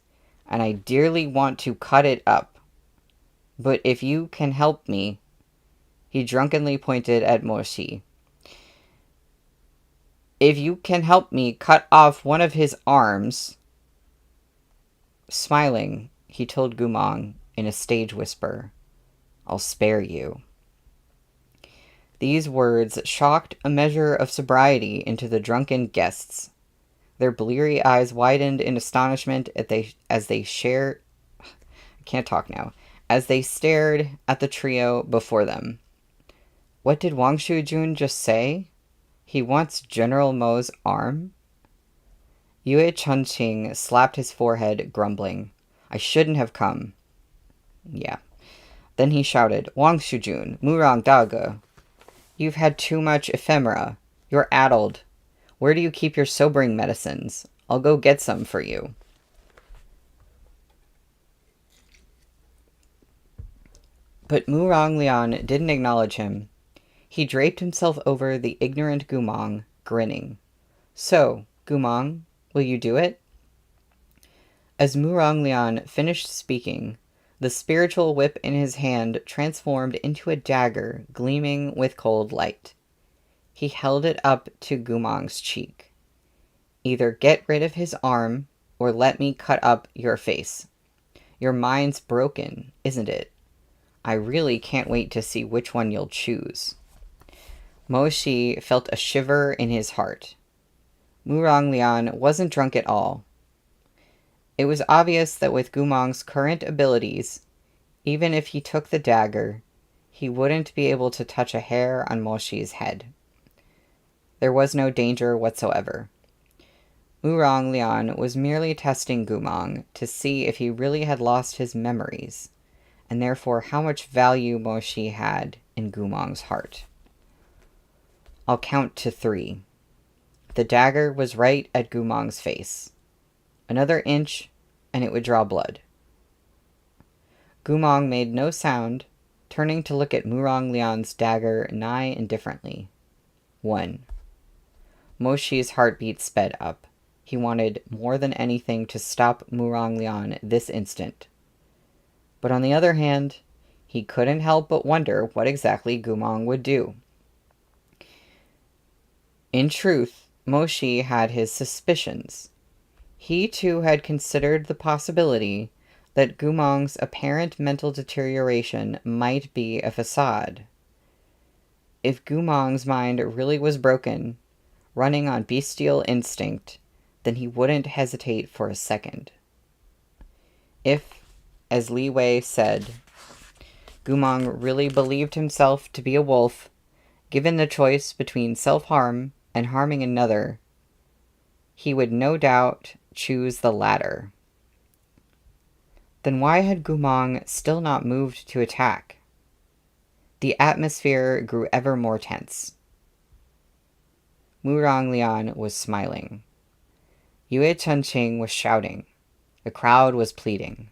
and I dearly want to cut it up. But if you can help me, he drunkenly pointed at Mo Shi. If you can help me cut off one of his arms... Smiling, he told Gumong in a stage whisper, I'll spare you. These words shocked a measure of sobriety into the drunken guests. Their bleary eyes widened in astonishment as they stared at the trio before them. What did Wang Shujun just say? He wants General Mo's arm? Yue Chunqing slapped his forehead, grumbling. I shouldn't have come. Yeah. Then he shouted, Wang Shujun, Murong Dage. You've had too much ephemera. You're addled. Where do you keep your sobering medicines? I'll go get some for you. But Murong Lian didn't acknowledge him. He draped himself over the ignorant Gumong, grinning. So, Gumong, will you do it? As Murong Lian finished speaking, the spiritual whip in his hand transformed into a dagger gleaming with cold light. He held it up to Gumong's cheek. Either get rid of his arm, or let me cut up your face. Your mind's broken, isn't it? I really can't wait to see which one you'll choose. Mo Shi felt a shiver in his heart. Murong Lian wasn't drunk at all. It was obvious that with Gumong's current abilities, even if he took the dagger, he wouldn't be able to touch a hair on Mo Shi's head. There was no danger whatsoever. Murong Lian was merely testing Gumong to see if he really had lost his memories, and therefore how much value Mo Shi had in Gumong's heart. I'll count to 3. The dagger was right at Gumong's face. Another inch, and it would draw blood. Gumong made no sound, turning to look at Murong Lian's dagger nigh indifferently. 1. Mo Shi's heartbeat sped up. He wanted more than anything to stop Murong Lian this instant. But on the other hand, he couldn't help but wonder what exactly Gumong would do. In truth, Mo Shi had his suspicions. He too had considered the possibility that Gumong's apparent mental deterioration might be a facade. If Gumong's mind really was broken, running on bestial instinct, then he wouldn't hesitate for a second. If, as Li Wei said, Gumong really believed himself to be a wolf, given the choice between self-harm and harming another, he would no doubt choose the latter. Then why had Gumong still not moved to attack? The atmosphere grew ever more tense. Lian was smiling. Yue Chunqing was shouting. The crowd was pleading.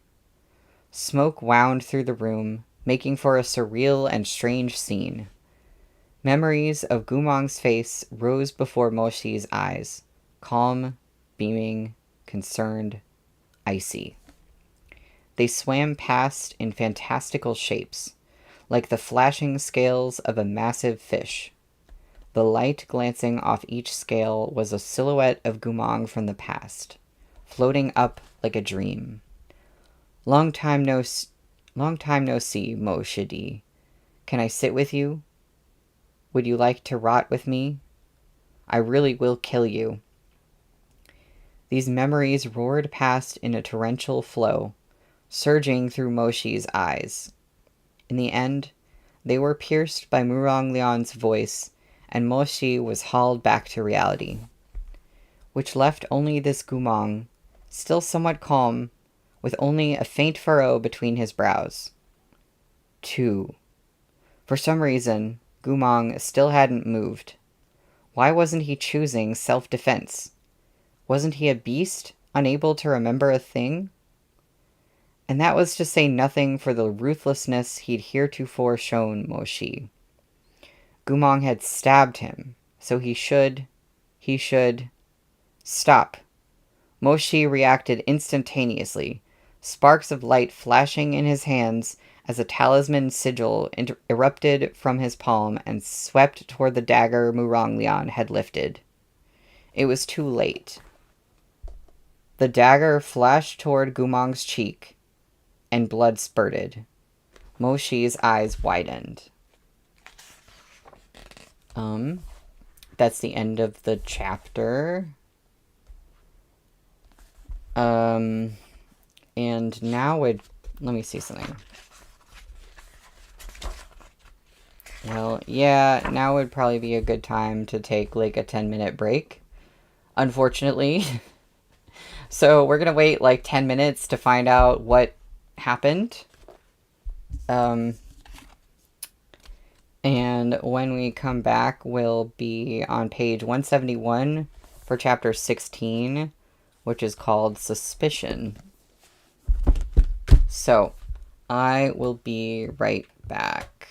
Smoke wound through the room, making for a surreal and strange scene. Memories of Gumong's face rose before Moshi's eyes, calm, beaming, concerned, icy. They swam past in fantastical shapes, like the flashing scales of a massive fish. The light glancing off each scale was a silhouette of Gumong from the past, floating up like a dream. Long time no see, Mo Shidi. Can I sit with you? Would you like to rot with me? I really will kill you. These memories roared past in a torrential flow, surging through Moshi's eyes. In the end, they were pierced by Lian's voice, and Moshi was hauled back to reality, which left only this Gumong, still somewhat calm, with only a faint furrow between his brows. 2. For some reason, Gumong still hadn't moved. Why wasn't he choosing self-defense? Wasn't he a beast, unable to remember a thing? And that was to say nothing for the ruthlessness he'd heretofore shown Moshi. Gumong had stabbed him, so he should... Stop. Moshi reacted instantaneously, sparks of light flashing in his hands as a talisman sigil erupted from his palm and swept toward the dagger Lian had lifted. It was too late. The dagger flashed toward Gumong's cheek, and blood spurted. Moshi's eyes widened. That's the end of the chapter. And now let me see something. Well, yeah, now would probably be a good time to take like a 10-minute break, unfortunately. So we're gonna wait like 10 minutes to find out what happened. And when we come back, we'll be on page 171 for chapter 16, which is called Suspicion. So, I will be right back.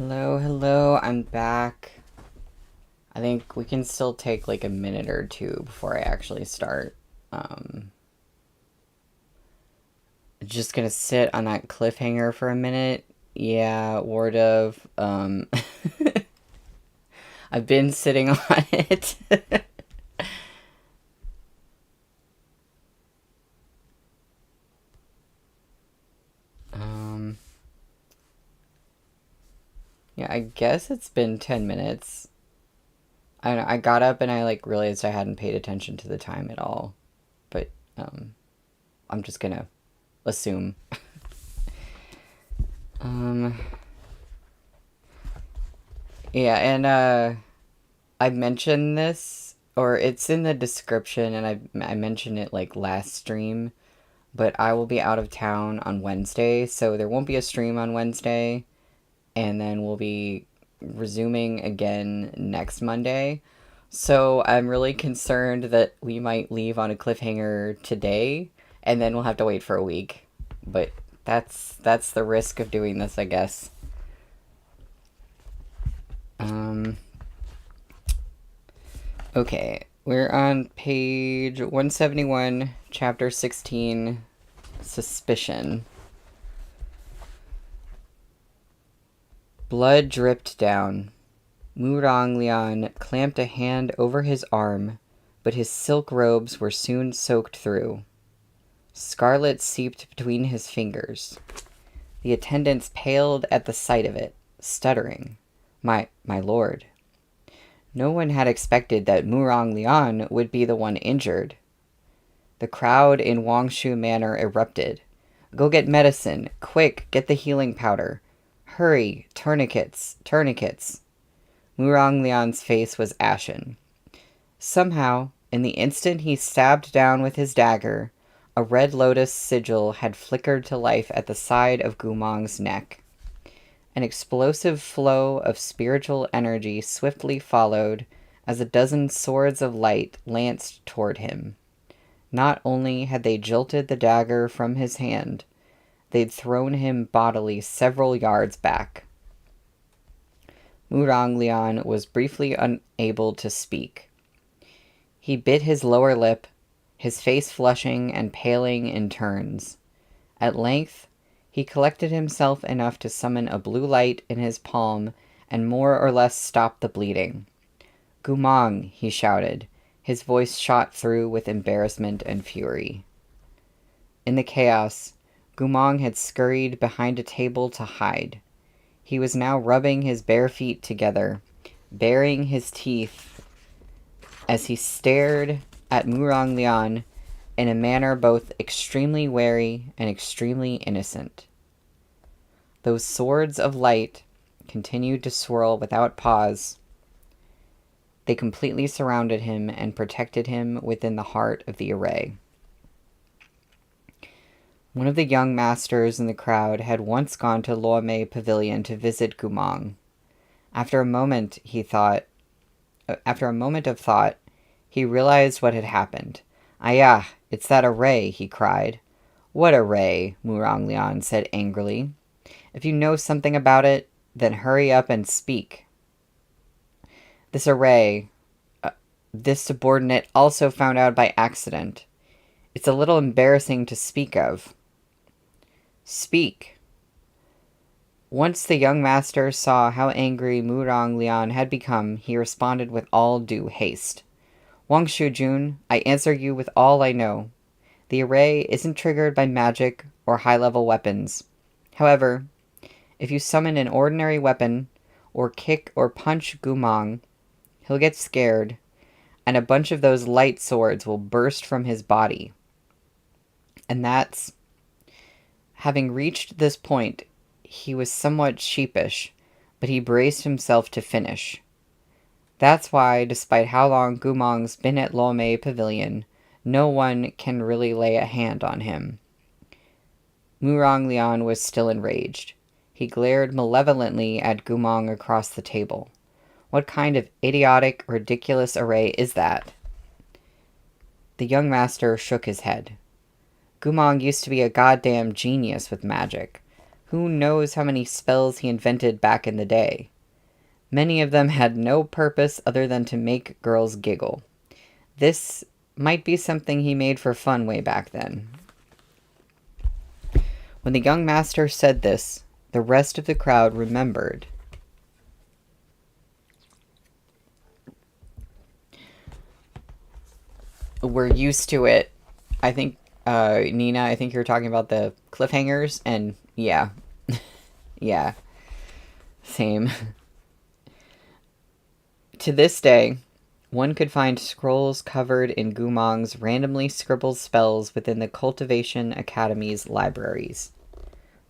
Hello, hello, I'm back. I think we can still take like a minute or two before I actually start. Just gonna sit on that cliffhanger for a minute. Yeah, Ward of. I've been sitting on it. um, yeah, I guess it's been 10 minutes. I don't know, I got up and I like realized I hadn't paid attention to the time at all. But I'm just gonna assume. um, yeah, and I mentioned this, or it's in the description, and I mentioned it like last stream, but I will be out of town on Wednesday, so there won't be a stream on Wednesday, and then we'll be resuming again next Monday. So I'm really concerned that we might leave on a cliffhanger today, and then we'll have to wait for a week. But that's the risk of doing this, I guess. Um, Okay, we're on page 171, chapter 16, Suspicion. Blood dripped down. Murong Lian clamped a hand over his arm, but his silk robes were soon soaked through. Scarlet seeped between his fingers. The attendants paled at the sight of it, stuttering. My lord. No one had expected that Murong Lian would be the one injured. The crowd in Wangshu Manor erupted. Go get medicine. Quick, get the healing powder. Hurry, tourniquets, tourniquets. Murong Lian's face was ashen. Somehow, in the instant he stabbed down with his dagger, a red lotus sigil had flickered to life at the side of Gumong's neck. An explosive flow of spiritual energy swiftly followed as a dozen swords of light lanced toward him. Not only had they jolted the dagger from his hand, they'd thrown him bodily several yards back. Murong Lian was briefly unable to speak. He bit his lower lip, his face flushing and paling in turns. At length, he collected himself enough to summon a blue light in his palm and more or less stop the bleeding. "Gumong," he shouted, his voice shot through with embarrassment and fury. In the chaos, Gumong had scurried behind a table to hide. He was now rubbing his bare feet together, baring his teeth as he stared at Murong Lian in a manner both extremely wary and extremely innocent. Those swords of light continued to swirl without pause. They completely surrounded him and protected him within the heart of the array. One of the young masters in the crowd had once gone to Luomei Pavilion to visit Gumong. After a moment of thought, he realized what had happened. "Ayah, it's that array," he cried. "What array?" Murong Lian said angrily. "If you know something about it, then hurry up and speak." This array, this subordinate also found out by accident. It's a little embarrassing to speak of. Speak. Once the young master saw how angry Murong Lian had become, he responded with all due haste. "Wangshu Jun, I answer you with all I know. The array isn't triggered by magic or high-level weapons. However, if you summon an ordinary weapon, or kick or punch Gumong, he'll get scared, and a bunch of those light swords will burst from his body. And that's..." Having reached this point, he was somewhat sheepish, but he braced himself to finish. That's why, despite how long Gumong's been at Luomei Pavilion, no one can really lay a hand on him. Murong Lian was still enraged. He glared malevolently at Gumong across the table. What kind of idiotic, ridiculous array is that? The young master shook his head. Gumong used to be a goddamn genius with magic. Who knows how many spells he invented back in the day? Many of them had no purpose other than to make girls giggle. This might be something he made for fun way back then. When the young master said this, the rest of the crowd remembered. We're used to it. I think, Nina, I think you're talking about the cliffhangers, and yeah. Yeah. Same. To this day, one could find scrolls covered in Gumong's randomly scribbled spells within the Cultivation Academy's libraries.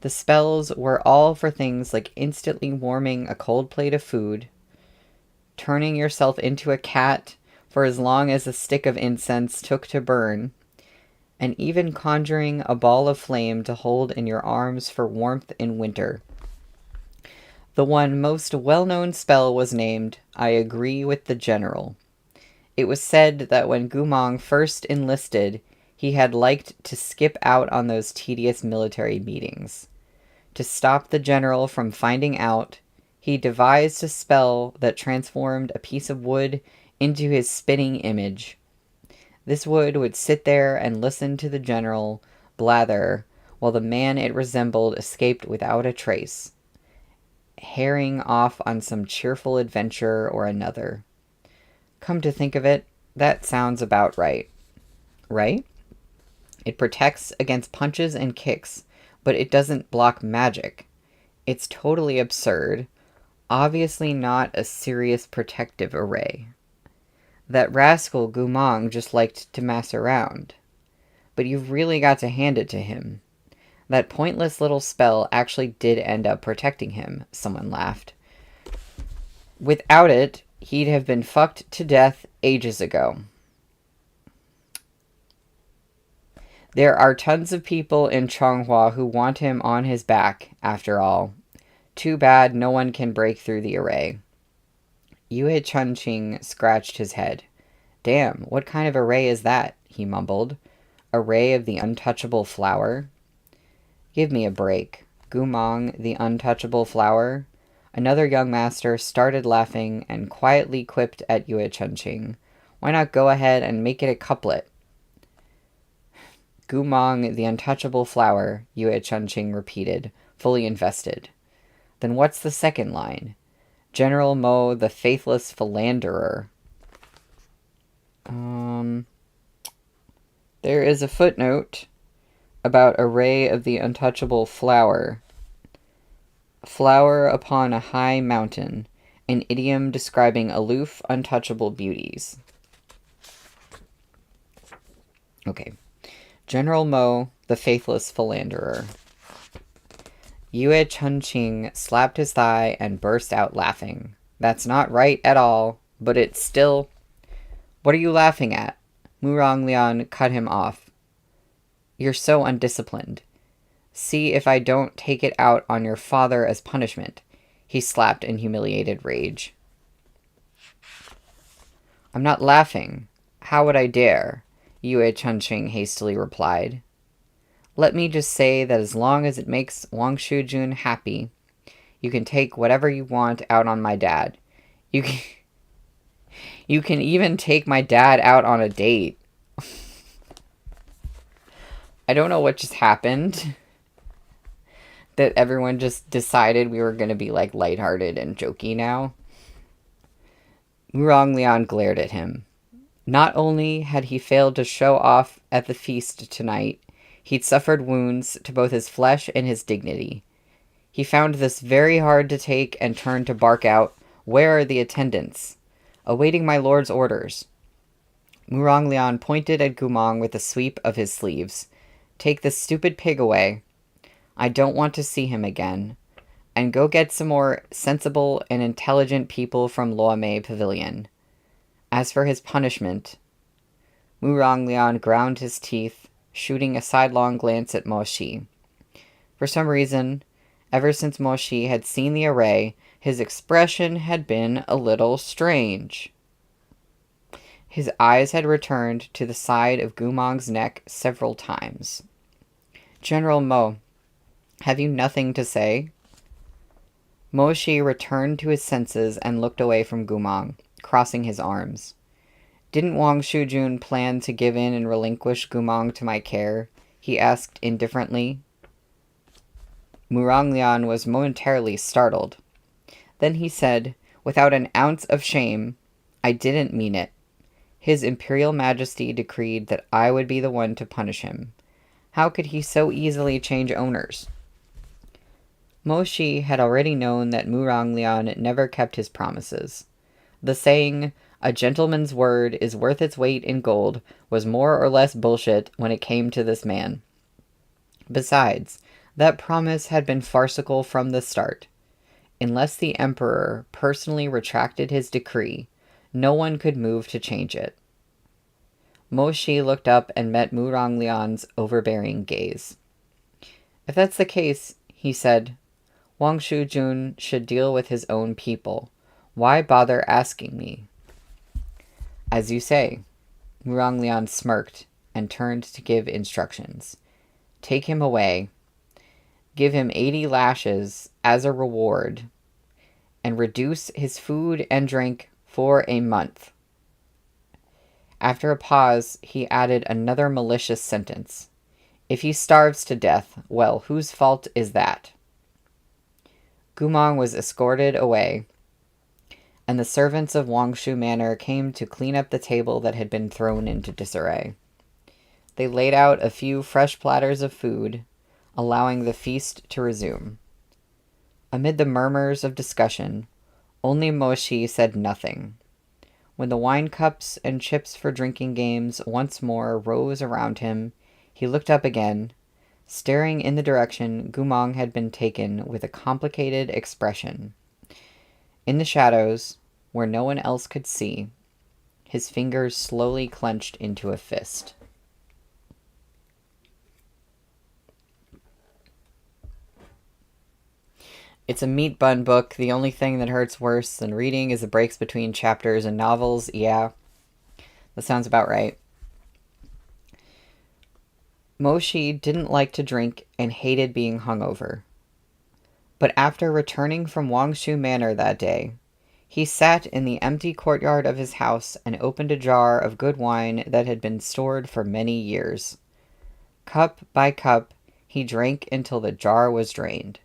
The spells were all for things like instantly warming a cold plate of food, turning yourself into a cat for as long as a stick of incense took to burn, and even conjuring a ball of flame to hold in your arms for warmth in winter. The one most well-known spell was named, I Agree with the General. It was said that when Gumong first enlisted, he had liked to skip out on those tedious military meetings. To stop the general from finding out, he devised a spell that transformed a piece of wood into his spitting image. This wood would sit there and listen to the general blather while the man it resembled escaped without a trace, herring off on some cheerful adventure or another. Come to think of it, that sounds about right. Right? It protects against punches and kicks, but it doesn't block magic. It's totally absurd. Obviously not a serious protective array. That rascal Gumong just liked to mess around. But you've really got to hand it to him. That pointless little spell actually did end up protecting him, someone laughed. Without it, he'd have been fucked to death ages ago. There are tons of people in Chonghua who want him on his back, after all. Too bad no one can break through the array. Yue Chunqing scratched his head. Damn, what kind of array is that? He mumbled. Array of the untouchable flower? Give me a break. Gumong, the untouchable flower? Another young master started laughing and quietly quipped at Yue Chunqing. Why not go ahead and make it a couplet? Gumong, the untouchable flower, Yue Chunqing repeated, fully invested. Then what's the second line? General Mo, the faithless philanderer. There is a footnote about array of the untouchable flower. Flower upon a high mountain, an idiom describing aloof, untouchable beauties. Okay. General Mo, the faithless philanderer. Yue Chunqing slapped his thigh and burst out laughing. That's not right at all, but it's still... What are you laughing at? Muronglian cut him off. You're so undisciplined. See if I don't take it out on your father as punishment, he slapped in humiliated rage. I'm not laughing. How would I dare? Yue Chunqing hastily replied. Let me just say that as long as it makes Wang Shujun happy, you can take whatever you want out on my dad. You can even take my dad out on a date. I don't know what just happened. That everyone just decided we were going to be like lighthearted and jokey now. Muronglian glared at him. Not only had he failed to show off at the feast tonight, he'd suffered wounds to both his flesh and his dignity. He found this very hard to take and turned to bark out, Where are the attendants? Awaiting my lord's orders. Muronglian pointed at Gumong with a sweep of his sleeves. Take this stupid pig away. I don't want to see him again. And go get some more sensible and intelligent people from Luomei Pavilion. As for his punishment... Muronglian ground his teeth, shooting a sidelong glance at Mo Shi. For some reason, ever since Mo Shi had seen the array, his expression had been a little strange. His eyes had returned to the side of Gumong's neck several times. General Mo, Have you nothing to say?" Moshi returned to his senses and looked away from Gumong, crossing his arms. "Didn't Wang Shujun plan to give in and relinquish Gumong to my care?" he asked indifferently. Muranglian was momentarily startled. Then he said, without an ounce of shame, "I didn't mean it. His Imperial Majesty decreed that I would be the one to punish him. How could he so easily change owners?" Moshi had already known that Muranglian never kept his promises. The saying, "a gentleman's word is worth its weight in gold," was more or less bullshit when it came to this man. Besides, that promise had been farcical from the start. Unless the emperor personally retracted his decree, no one could move to change it. Moshi looked up and met Muranglian's overbearing gaze. "If that's the case," he said, "Wang Shujun should deal with his own people. Why bother asking me?" "As you say." Muranglian smirked and turned to give instructions. "Take him away. Give him 80 lashes as a reward, and reduce his food and drink for a month." After a pause, he added another malicious sentence. "If he starves to death, well, whose fault is that?" Gumong was escorted away, and the servants of Wangshu Manor came to clean up the table that had been thrown into disarray. They laid out a few fresh platters of food, allowing the feast to resume. Amid the murmurs of discussion, only Moshi said nothing. When the wine cups and chips for drinking games once more rose around him, he looked up again, staring in the direction Gumong had been taken with a complicated expression. In the shadows, where no one else could see, his fingers slowly clenched into a fist. It's a Meatbun book. The only thing that hurts worse than reading is the breaks between chapters and novels. Yeah, that sounds about right. Moshi didn't like to drink and hated being hungover. But after returning from Wangshu Manor that day, he sat in the empty courtyard of his house and opened a jar of good wine that had been stored for many years. Cup by cup, he drank until the jar was drained.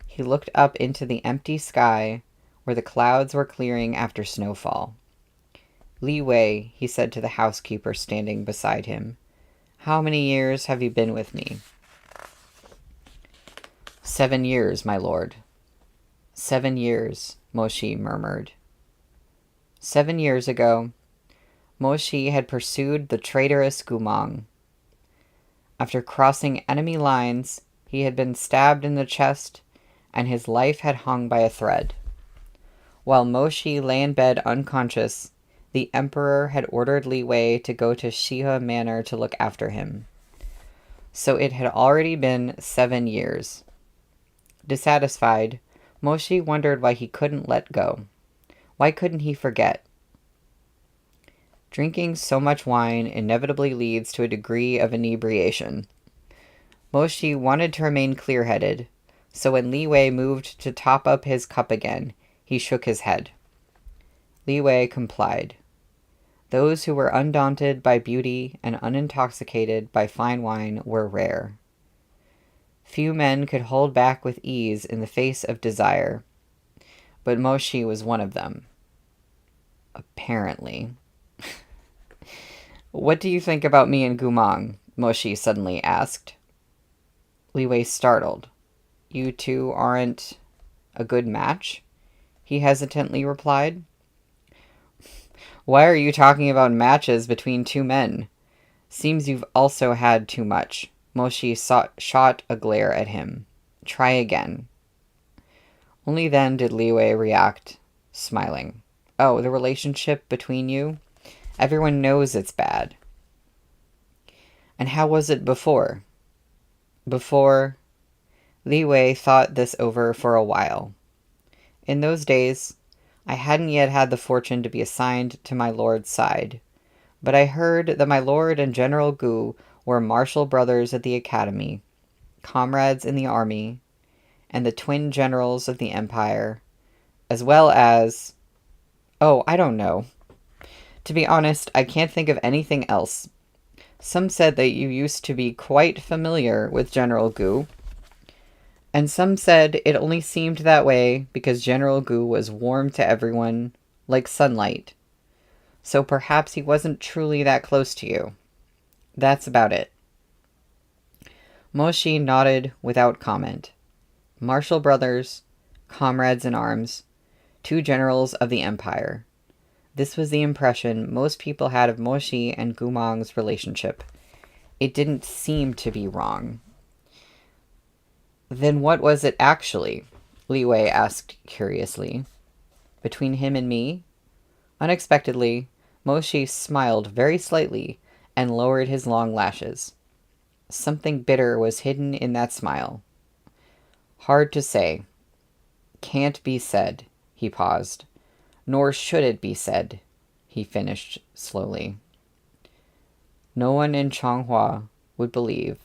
He looked up into the empty sky, where the clouds were clearing after snowfall. "Li Wei," he said to the housekeeper standing beside him, "how many years have you been with me?" 7 years, my lord." 7 years, Moshi murmured. 7 years ago, Moshi had pursued the traitorous Gumong. After crossing enemy lines, he had been stabbed in the chest, and his life had hung by a thread. While Moshi lay in bed unconscious, the emperor had ordered Li Wei to go to Shihe Manor to look after him. So it had already been 7 years. Dissatisfied, Moshi wondered why he couldn't let go. Why couldn't he forget? Drinking so much wine inevitably leads to a degree of inebriation. Moshi wanted to remain clear-headed, so when Li Wei moved to top up his cup again, he shook his head. Li Wei complied. Those who were undaunted by beauty and unintoxicated by fine wine were rare. Few men could hold back with ease in the face of desire, but Moshi was one of them. Apparently. "What do you think about me and Gumong?" Moshi suddenly asked. Li Wei startled. "You two aren't a good match?" he hesitantly replied. "Why are you talking about matches between two men? Seems you've also had too much." Moshi shot a glare at him. "Try again." Only then did Li Wei react, smiling. "Oh, the relationship between you? Everyone knows it's bad." "And how was it before?" Before, Li Wei thought this over for a while. "In those days, I hadn't yet had the fortune to be assigned to my lord's side, but I heard that my lord and General Gu were martial brothers at the academy. comrades in the army, and the twin generals of the empire, as well as... Oh, I don't know. To be honest, I can't think of anything else. Some said that you used to be quite familiar with General Gu, and some said it only seemed that way because General Gu was warm to everyone, like sunlight. So perhaps he wasn't truly that close to you. That's about it. Moshi nodded without comment. Martial brothers, comrades in arms, two generals of the empire. This was the impression most people had of Moshi and Gumong's relationship. It didn't seem to be wrong. Then what was it actually? Li Wei asked curiously. Between him and me? Unexpectedly, Moshi smiled very slightly and lowered his long lashes. Something bitter was hidden in that smile. Hard to say. Can't be said, he paused. Nor should it be said, he finished slowly. No one in Changhua would believe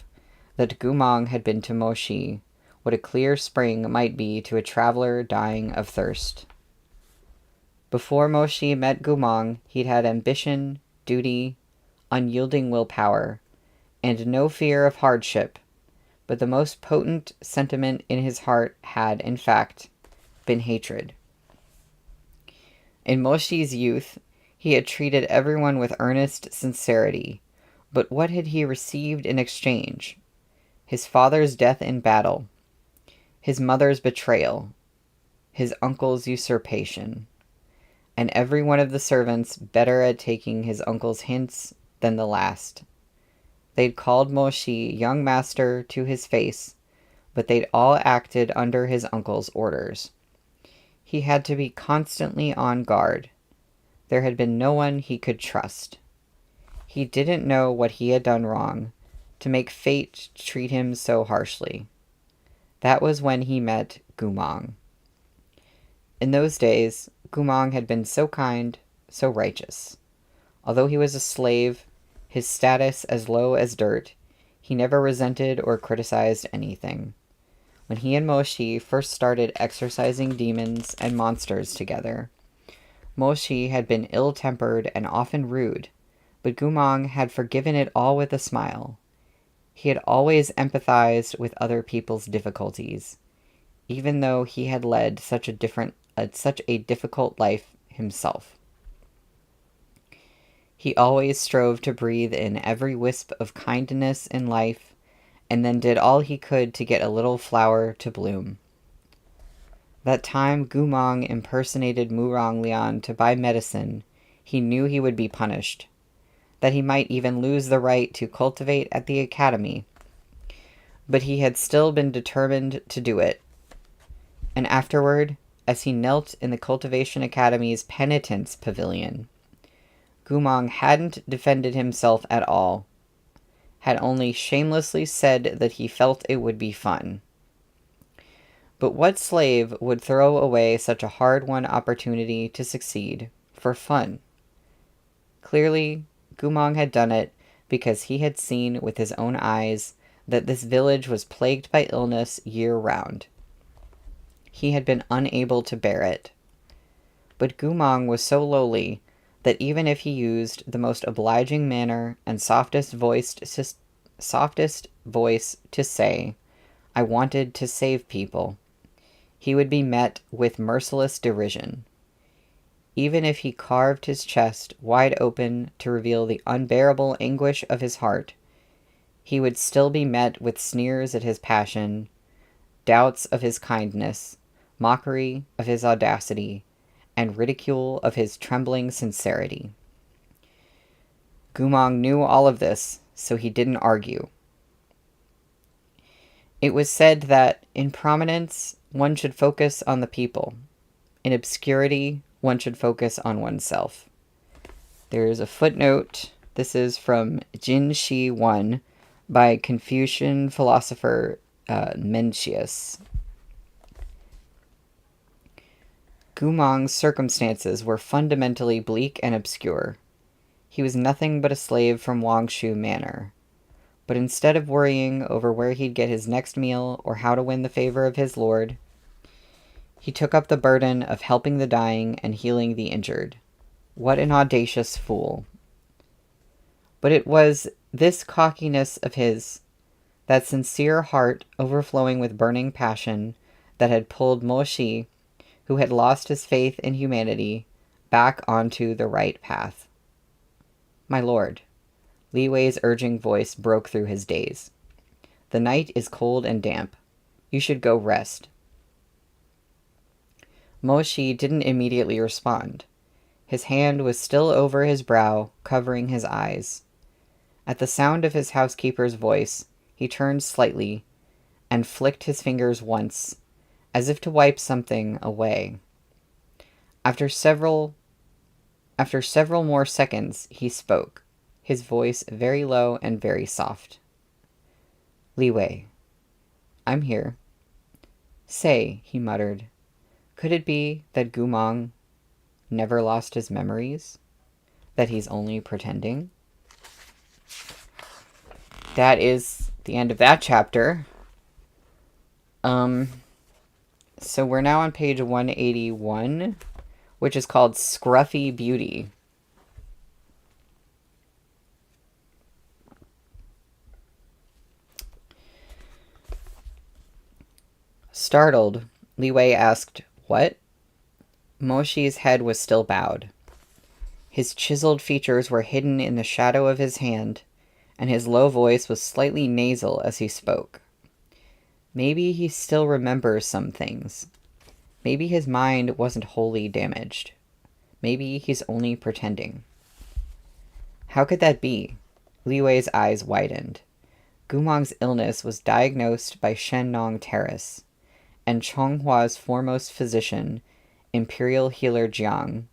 that Gumong had been to Moshi what a clear spring might be to a traveler dying of thirst. Before Moshi met Gumong, he'd had ambition, duty, unyielding willpower, and no fear of hardship, but the most potent sentiment in his heart had, in fact, been hatred. In Moshi's youth, he had treated everyone with earnest sincerity, but what had he received in exchange? His father's death in battle, his mother's betrayal, his uncle's usurpation, and every one of the servants better at taking his uncle's hints than the last. They'd called Moshi young master to his face, but they'd all acted under his uncle's orders. He had to be constantly on guard. There had been no one he could trust. He didn't know what he had done wrong to make fate treat him so harshly. That was when he met Gumong. In those days, Gumong had been so kind, so righteous. Although he was a slave, his status as low as dirt, he never resented or criticized anything. When he and Moshi first started exorcising demons and monsters together, Moshi had been ill-tempered and often rude, but Gumong had forgiven it all with a smile. He had always empathized with other people's difficulties, even though he had led such a difficult life himself. He always strove to breathe in every wisp of kindness in life, and then did all he could to get a little flower to bloom. That time Gumong impersonated Murong Lian to buy medicine, he knew he would be punished, that he might even lose the right to cultivate at the academy. But he had still been determined to do it. And afterward, as he knelt in the Cultivation Academy's penitence pavilion, Gumong hadn't defended himself at all, had only shamelessly said that he felt it would be fun. But what slave would throw away such a hard-won opportunity to succeed for fun? Clearly, Gumong had done it because he had seen with his own eyes that this village was plagued by illness year-round. He had been unable to bear it. But Gumong was so lowly that even if he used the most obliging manner and softest voice to say, "I wanted to save people," he would be met with merciless derision. Even if he carved his chest wide open to reveal the unbearable anguish of his heart, he would still be met with sneers at his passion, doubts of his kindness, mockery of his audacity, and ridicule of his trembling sincerity. Gumong knew all of this, so he didn't argue. It was said that in prominence, one should focus on the people. In obscurity, one should focus on oneself. There's a footnote. This is from Jin Shi 1 by Confucian philosopher Mencius. Gumong's circumstances were fundamentally bleak and obscure. He was nothing but a slave from Wangshu Manor. But instead of worrying over where he'd get his next meal or how to win the favor of his lord, he took up the burden of helping the dying and healing the injured. What an audacious fool. But it was this cockiness of his, that sincere heart overflowing with burning passion, that had pulled Mo Shi, who had lost his faith in humanity, back onto the right path. My lord, Li Wei's urging voice broke through his daze. The night is cold and damp. You should go rest. Mo Shi didn't immediately respond. His hand was still over his brow, covering his eyes. At the sound of his housekeeper's voice, he turned slightly and flicked his fingers once, as if to wipe something away. After several more seconds, he spoke, his voice very low and very soft. Li Wei, I'm here. Say, he muttered, could it be that Gumong never lost his memories? That he's only pretending? That is the end of that chapter. So we're now on page 181, which is called Scruffy Beauty. Startled, Li Wei asked, what? Mo Shi's head was still bowed. His chiseled features were hidden in the shadow of his hand, and his low voice was slightly nasal as he spoke. Maybe he still remembers some things. Maybe his mind wasn't wholly damaged. Maybe he's only pretending. How could that be? Li Wei's eyes widened. Gumong's illness was diagnosed by Shennong Terrace, and Chonghua's foremost physician, Imperial Healer Jiang,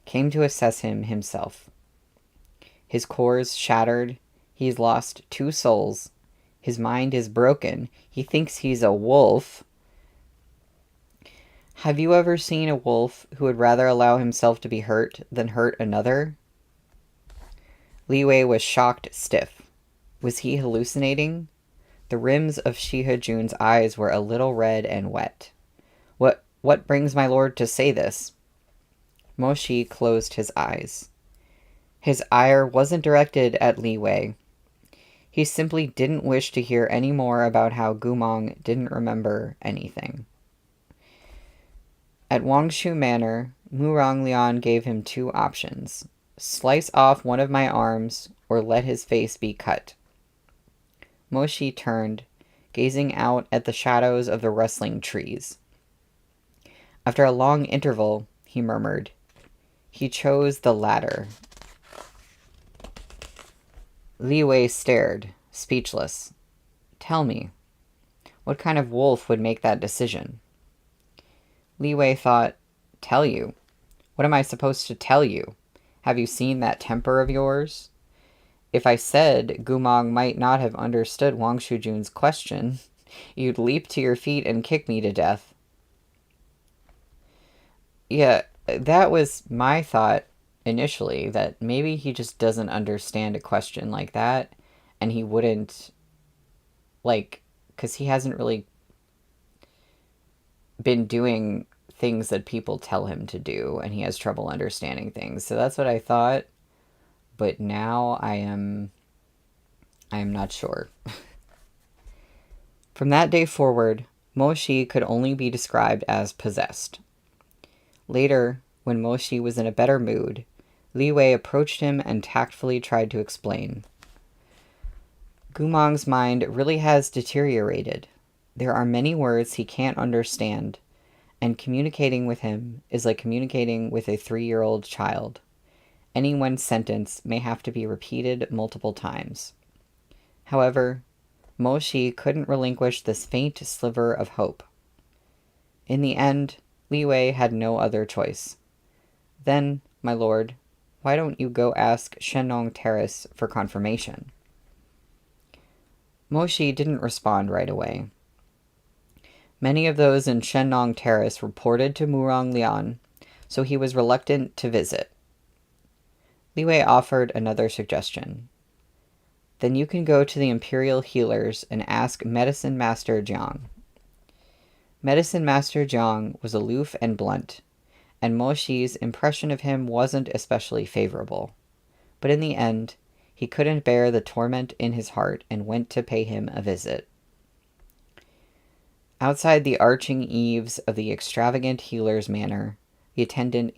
came to assess him himself. His core's shattered. He's lost 2 souls. His mind is broken. He thinks he's a wolf. Have you ever seen a wolf who would rather allow himself to be hurt than hurt another? Li Wei was shocked stiff. Was he hallucinating? The rims of Shihe Jun's eyes were a little red and wet. What brings my lord to say this? Mo Shi closed his eyes. His ire wasn't directed at Li Wei. He simply didn't wish to hear any more about how Gumong didn't remember anything. At Wangshu Manor, Murong Lian gave him 2 options. Slice off one of my arms, or let his face be cut. Mo Shi turned, gazing out at the shadows of the rustling trees. After a long interval, he murmured, he chose the latter. Li Wei stared, speechless. Tell me, what kind of wolf would make that decision? Li Wei thought, tell you? What am I supposed to tell you? Have you seen that temper of yours? If I said Gumong might not have understood Wang Shujun's question, you'd leap to your feet and kick me to death. Yeah, that was my thought initially, that maybe he just doesn't understand a question like that, and he wouldn't, because he hasn't really been doing things that people tell him to do, and he has trouble understanding things. So that's what I thought, but now I am not sure. From that day forward, Mo Shi could only be described as possessed. Later, when Mo Shi was in a better mood, Li Wei approached him and tactfully tried to explain. Gumong's mind really has deteriorated. There are many words he can't understand, and communicating with him is like communicating with a 3-year-old child. Any one sentence may have to be repeated multiple times. However, Mo Shi couldn't relinquish this faint sliver of hope. In the end, Li Wei had no other choice. Then, my lord, why don't you go ask Shennong Terrace for confirmation? Mo Shi didn't respond right away. Many of those in Shennong Terrace reported to Murong Lian, so he was reluctant to visit. Li Wei offered another suggestion. Then you can go to the Imperial Healers and ask Medicine Master Jiang. Medicine Master Jiang was aloof and blunt, and Mo Xi's impression of him wasn't especially favorable. But in the end, he couldn't bear the torment in his heart and went to pay him a visit. Outside the arching eaves of the extravagant healer's manor, the attendant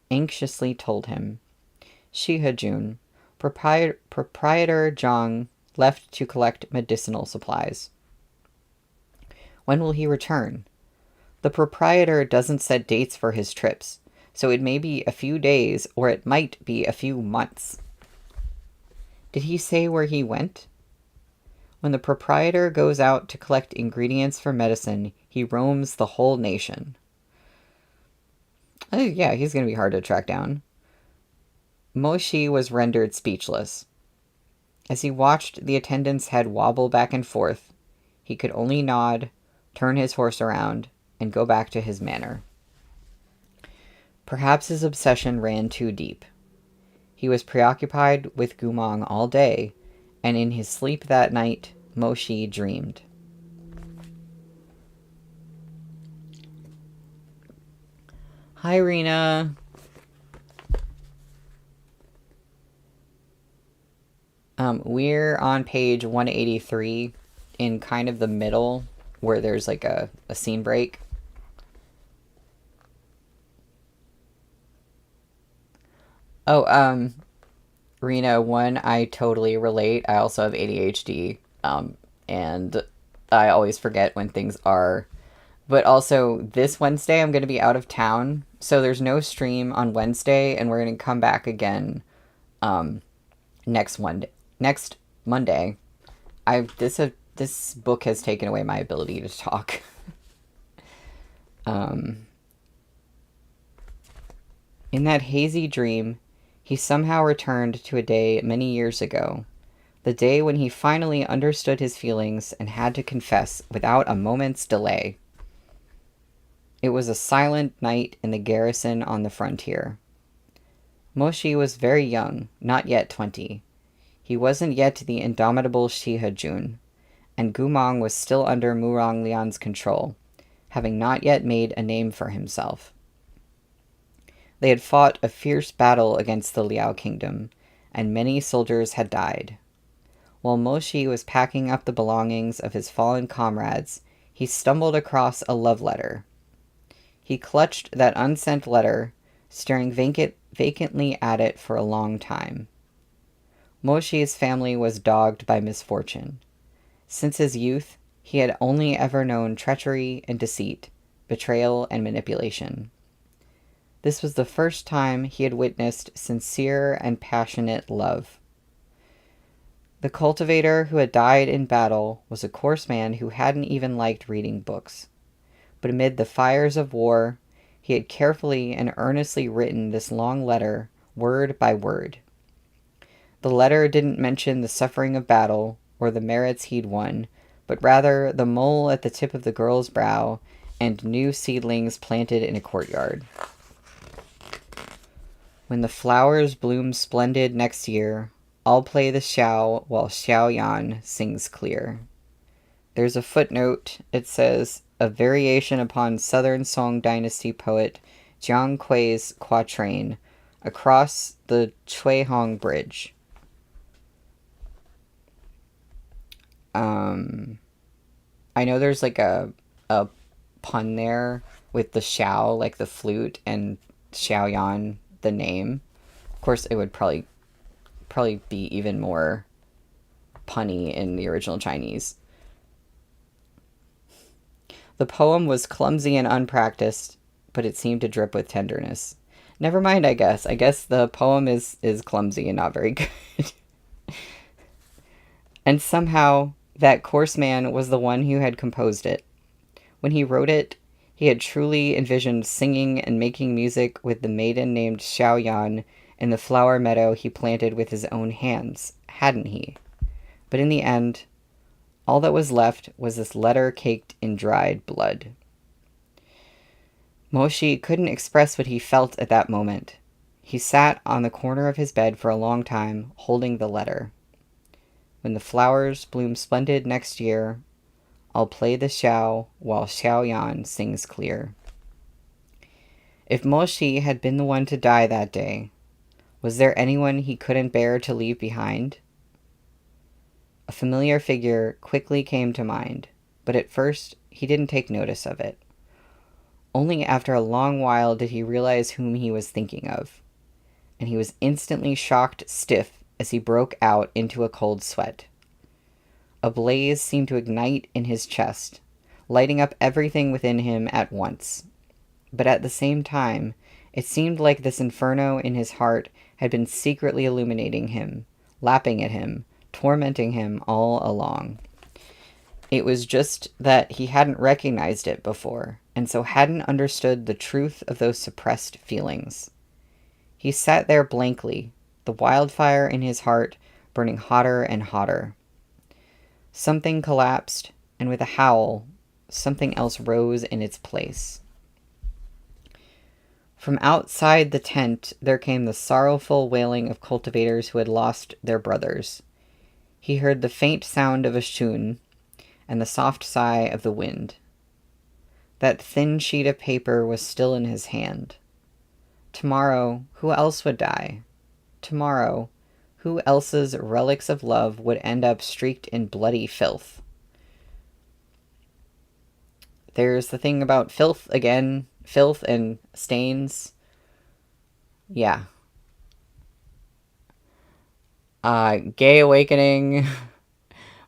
anxiously told him, Shihajun, Proprietor Zhang left to collect medicinal supplies. When will he return? The proprietor doesn't set dates for his trips, so it may be a few days or it might be a few months. Did he say where he went? When the proprietor goes out to collect ingredients for medicine, he roams the whole nation. Yeah, he's going to be hard to track down. Mo Xi was rendered speechless. As he watched the attendant's head wobble back and forth, he could only nod, turn his horse around, and go back to his manor. Perhaps his obsession ran too deep. He was preoccupied with Gumong all day, and in his sleep that night, Mo Xi dreamed. Hi, Rena. We're on page 183 in kind of the middle where there's like a scene break. Oh, Rena, one, I totally relate. I also have ADHD, and I always forget when things are. But also, this Wednesday, I'm going to be out of town, so there's no stream on Wednesday, and we're going to come back again next Monday. This book has taken away my ability to talk. In that hazy dream, he somehow returned to a day many years ago, the day when he finally understood his feelings and had to confess without a moment's delay. It was a silent night in the garrison on the frontier. Mo Xi was very young, not yet 20. He wasn't yet the indomitable Shihajun, and Gumong was still under Murong Lian's control, having not yet made a name for himself. They had fought a fierce battle against the Liao kingdom, and many soldiers had died. While Mo Xi was packing up the belongings of his fallen comrades, he stumbled across a love letter. He clutched that unsent letter, staring vacantly at it for a long time. Mo Xi's family was dogged by misfortune. Since his youth, he had only ever known treachery and deceit, betrayal and manipulation. This was the first time he had witnessed sincere and passionate love. The cultivator who had died in battle was a coarse man who hadn't even liked reading books. But amid the fires of war, he had carefully and earnestly written this long letter, word by word. The letter didn't mention the suffering of battle or the merits he'd won, but rather the mole at the tip of the girl's brow and new seedlings planted in a courtyard. When the flowers bloom splendid next year, I'll play the xiao while Xiao Yan sings clear. There's a footnote. It says, a variation upon Southern Song Dynasty poet Jiang Kui's quatrain, across the Chuihong Bridge. I know there's like a pun there with the xiao, like the flute, and Xiao Yan, the name. Of course, it would probably be even more punny in the original Chinese. The poem was clumsy and unpracticed, but it seemed to drip with tenderness. Never mind, I guess. I guess the poem is clumsy and not very good. And somehow, that coarse man was the one who had composed it. When he wrote it, he had truly envisioned singing and making music with the maiden named Xiao Yan in the flower meadow he planted with his own hands, hadn't he? But in the end, all that was left was this letter caked in dried blood. Mo Xi couldn't express what he felt at that moment. He sat on the corner of his bed for a long time, holding the letter. When the flowers bloom splendid next year, I'll play the xiao while Xiaoyan sings clear. If Moshi had been the one to die that day, was there anyone he couldn't bear to leave behind? A familiar figure quickly came to mind, but at first he didn't take notice of it. Only after a long while did he realize whom he was thinking of, and he was instantly shocked stiff as he broke out into a cold sweat. A blaze seemed to ignite in his chest, lighting up everything within him at once. But at the same time, it seemed like this inferno in his heart had been secretly illuminating him, lapping at him, tormenting him all along. It was just that he hadn't recognized it before, and so hadn't understood the truth of those suppressed feelings. He sat there blankly, the wildfire in his heart burning hotter and hotter. Something collapsed, and with a howl, something else rose in its place. From outside the tent there came the sorrowful wailing of cultivators who had lost their brothers. He heard the faint sound of a shun and the soft sigh of the wind. That thin sheet of paper was still in his hand. Tomorrow, who else would die? Tomorrow, who else's relics of love would end up streaked in bloody filth? There's the thing about filth again. Filth and stains. Yeah. Gay awakening.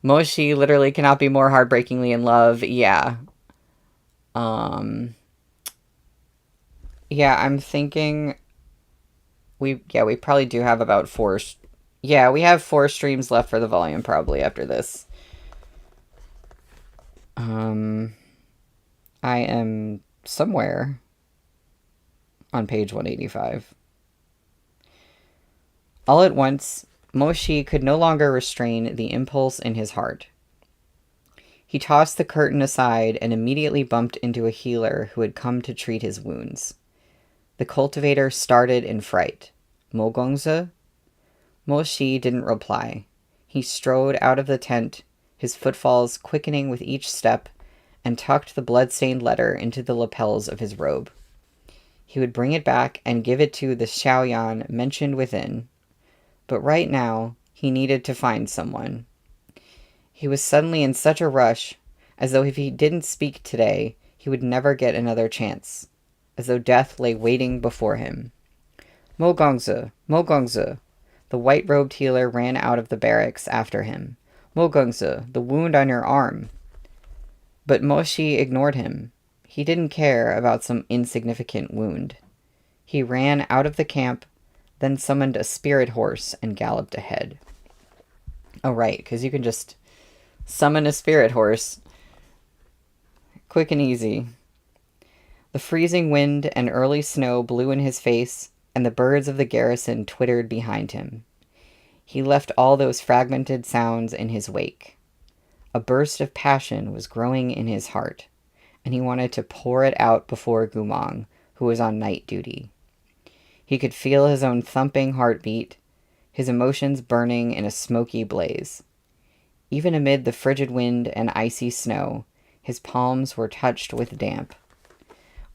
Moshi literally cannot be more heartbreakingly in love. Yeah. Yeah, I'm thinking we probably do have about four. Yeah, we have 4 streams left for the volume probably after this. I am somewhere on page 185. All at once, Moshi could no longer restrain the impulse in his heart. He tossed the curtain aside and immediately bumped into a healer who had come to treat his wounds. The cultivator started in fright. Mogongze? Moshi didn't reply. He strode out of the tent, his footfalls quickening with each step, and tucked the blood-stained letter into the lapels of his robe. He would bring it back and give it to the Xiaoyan mentioned within. But right now, he needed to find someone. He was suddenly in such a rush, as though if he didn't speak today, he would never get another chance, as though death lay waiting before him. Mogongze, Mogongze! The white-robed healer ran out of the barracks after him. Mogongze, the wound on your arm. But Moshi ignored him. He didn't care about some insignificant wound. He ran out of the camp, then summoned a spirit horse and galloped ahead. Oh, right, because you can just summon a spirit horse. Quick and easy. The freezing wind and early snow blew in his face, and the birds of the garrison twittered behind him. He left all those fragmented sounds in his wake. A burst of passion was growing in his heart, and he wanted to pour it out before Gumong, who was on night duty. He could feel his own thumping heartbeat, his emotions burning in a smoky blaze. Even amid the frigid wind and icy snow, his palms were touched with damp.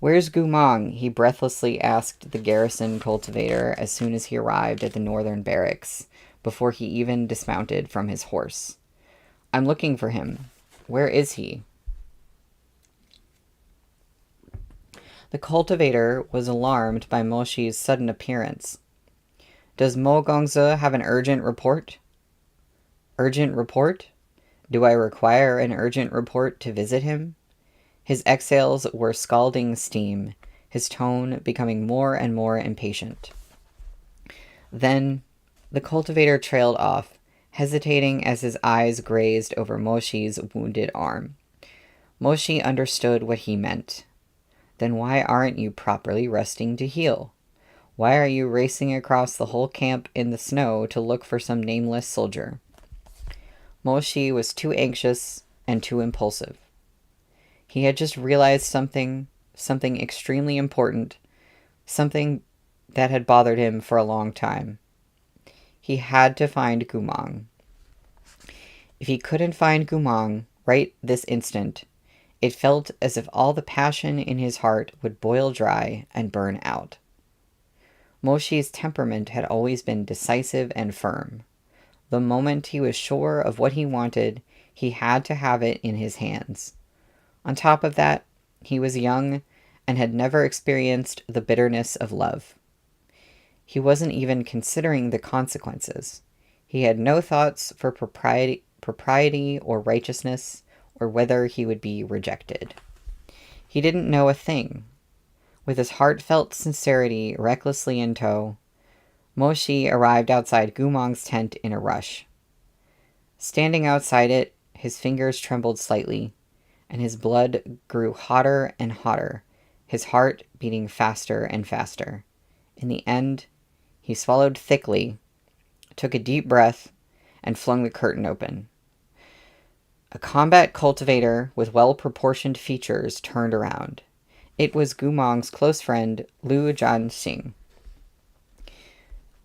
"Where's Gumong?" he breathlessly asked the garrison cultivator as soon as he arrived at the northern barracks, before he even dismounted from his horse. "I'm looking for him. Where is he?" The cultivator was alarmed by Moshi's sudden appearance. "Does Mogongze have an urgent report?" "Urgent report? Do I require an urgent report to visit him?" His exhales were scalding steam, his tone becoming more and more impatient. Then the cultivator trailed off, hesitating as his eyes grazed over Moshi's wounded arm. Moshi understood what he meant. Then why aren't you properly resting to heal? Why are you racing across the whole camp in the snow to look for some nameless soldier? Moshi was too anxious and too impulsive. He had just realized something extremely important, something that had bothered him for a long time. He had to find Gumong. If he couldn't find Gumong right this instant, it felt as if all the passion in his heart would boil dry and burn out. Moshi's temperament had always been decisive and firm. The moment he was sure of what he wanted, he had to have it in his hands. On top of that, he was young and had never experienced the bitterness of love. He wasn't even considering the consequences. He had no thoughts for propriety or righteousness, or whether he would be rejected. He didn't know a thing. With his heartfelt sincerity recklessly in tow, Moshi arrived outside Gumong's tent in a rush. Standing outside it, his fingers trembled slightly, and his blood grew hotter and hotter, his heart beating faster and faster. In the end, he swallowed thickly, took a deep breath, and flung the curtain open. A combat cultivator with well-proportioned features turned around. It was Gumong's close friend, Liu Jianxing.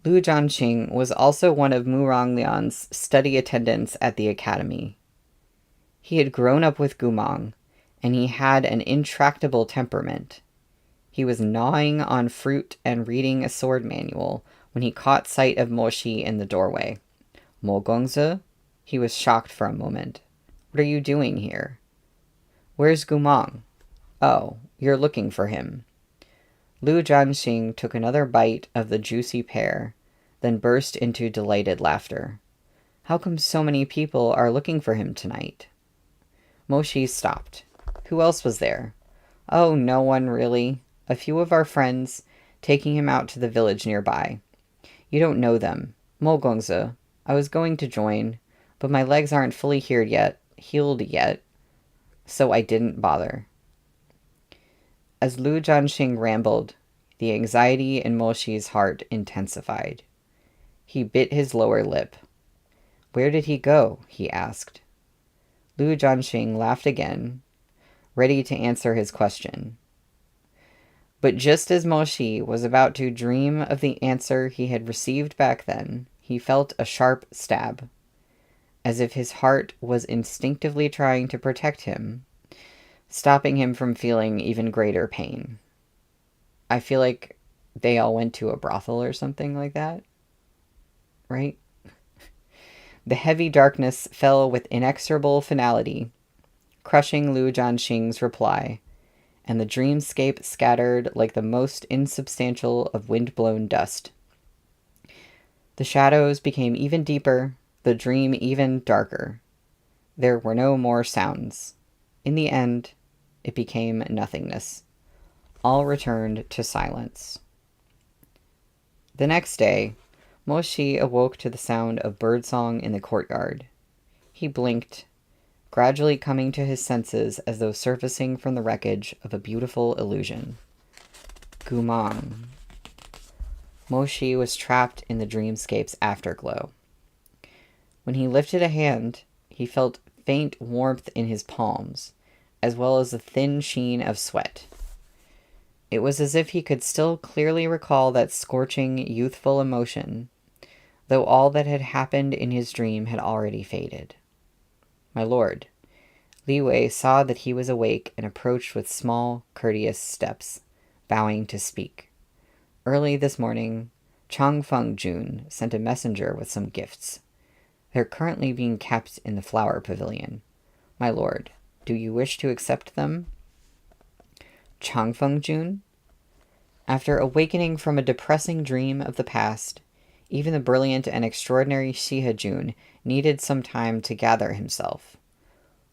Liu Jianxing was also one of Mu Ronglian's study attendants at the academy. He had grown up with Gumong, and he had an intractable temperament. He was gnawing on fruit and reading a sword manual when he caught sight of Moshi in the doorway. Mo Gongzi? He was shocked for a moment. What are you doing here? Where's Gumong? Oh, you're looking for him. Liu Jianxing took another bite of the juicy pear, then burst into delighted laughter. How come so many people are looking for him tonight? Moshi stopped. Who else was there? Oh, no one really. A few of our friends, taking him out to the village nearby. You don't know them. Mo Gongzi. I was going to join, but my legs aren't fully healed yet, so I didn't bother. As Liu Jianxing rambled, the anxiety in Moshi's heart intensified. He bit his lower lip. Where did he go? He asked. Liu Jianxing laughed again, ready to answer his question. But just as Moshi was about to dream of the answer he had received back then, he felt a sharp stab, as if his heart was instinctively trying to protect him, stopping him from feeling even greater pain. I feel like they all went to a brothel or something like that, right? The heavy darkness fell with inexorable finality, crushing Liu Jianxing's reply, and the dreamscape scattered like the most insubstantial of wind-blown dust. The shadows became even deeper, the dream even darker. There were no more sounds. In the end, it became nothingness. All returned to silence. The next day, Moshi awoke to the sound of birdsong in the courtyard. He blinked, gradually coming to his senses as though surfacing from the wreckage of a beautiful illusion. Gumong. Moshi was trapped in the dreamscape's afterglow. When he lifted a hand, he felt faint warmth in his palms, as well as a thin sheen of sweat. It was as if he could still clearly recall that scorching, youthful emotion, though all that had happened in his dream had already faded. My lord. Li Wei saw that he was awake and approached with small, courteous steps, bowing to speak. Early this morning, Chang Feng Jun sent a messenger with some gifts. They're currently being kept in the flower pavilion. My lord, do you wish to accept them? Chang Feng Jun? After awakening from a depressing dream of the past, even the brilliant and extraordinary Shihe Jun needed some time to gather himself.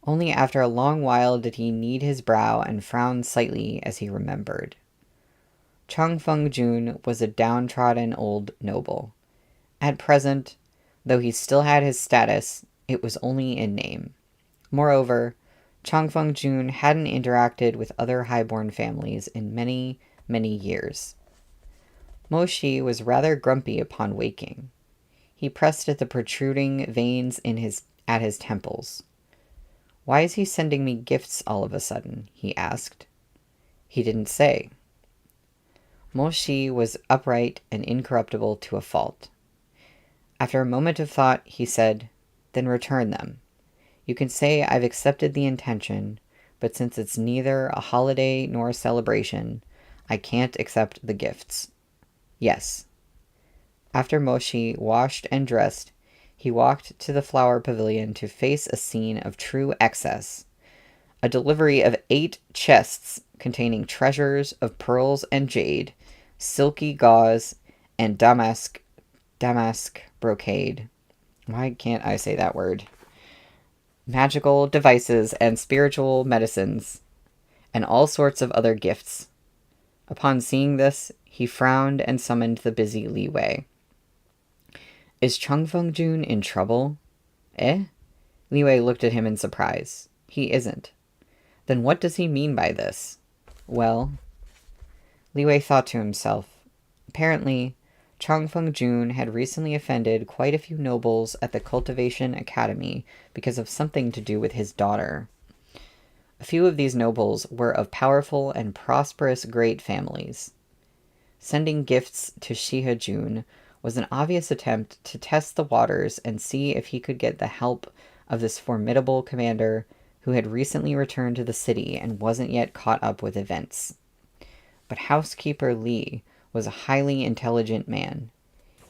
Only after a long while did he knead his brow and frown slightly as he remembered. Chang Feng Jun was a downtrodden old noble. At present, though he still had his status, it was only in name. Moreover, Chang Feng Jun hadn't interacted with other highborn families in many, many years. Moshi was rather grumpy upon waking. He pressed at the protruding veins at his temples. Why is he sending me gifts all of a sudden? He asked. He didn't say. Moshi was upright and incorruptible to a fault. After a moment of thought, he said, Then return them. You can say I've accepted the intention, but since it's neither a holiday nor a celebration, I can't accept the gifts. Yes. After Moshi washed and dressed, he walked to the flower pavilion to face a scene of true excess. A delivery of 8 chests containing treasures of pearls and jade, silky gauze, and damask brocade. Why can't I say that word? Magical devices and spiritual medicines, and all sorts of other gifts. Upon seeing this, he frowned and summoned the busy Li Wei. Is Changfeng-jun in trouble? Eh? Li Wei looked at him in surprise. He isn't. Then what does he mean by this? Well, Li Wei thought to himself. Apparently, Changfeng-jun had recently offended quite a few nobles at the Cultivation Academy because of something to do with his daughter. A few of these nobles were of powerful and prosperous great families. Sending gifts to Shiha-jun was an obvious attempt to test the waters and see if he could get the help of this formidable commander who had recently returned to the city and wasn't yet caught up with events. But housekeeper Li was a highly intelligent man.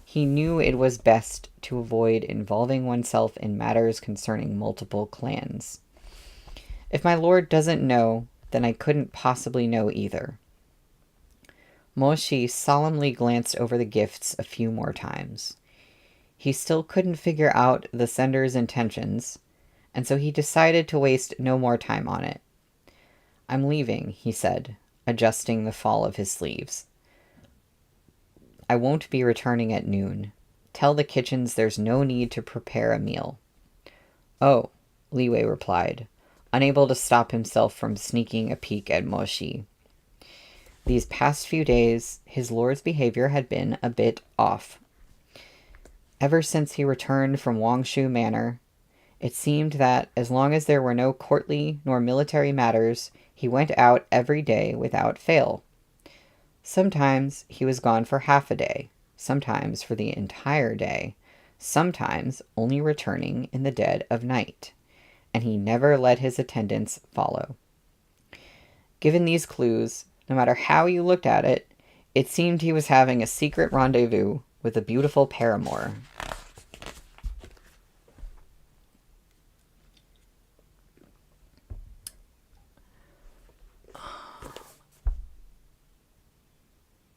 He knew it was best to avoid involving oneself in matters concerning multiple clans. If my lord doesn't know, then I couldn't possibly know either. Moshi solemnly glanced over the gifts a few more times. He still couldn't figure out the sender's intentions, and so he decided to waste no more time on it. I'm leaving, he said, adjusting the fall of his sleeves. I won't be returning at noon. Tell the kitchens there's no need to prepare a meal. Oh, Li Wei replied, unable to stop himself from sneaking a peek at Moshi. These past few days, his lord's behavior had been a bit off. Ever since he returned from Wangshu Manor, it seemed that, as long as there were no courtly nor military matters, he went out every day without fail. Sometimes he was gone for half a day, sometimes for the entire day, sometimes only returning in the dead of night, and he never let his attendants follow. Given these clues, no matter how you looked at it, it seemed he was having a secret rendezvous with a beautiful paramour.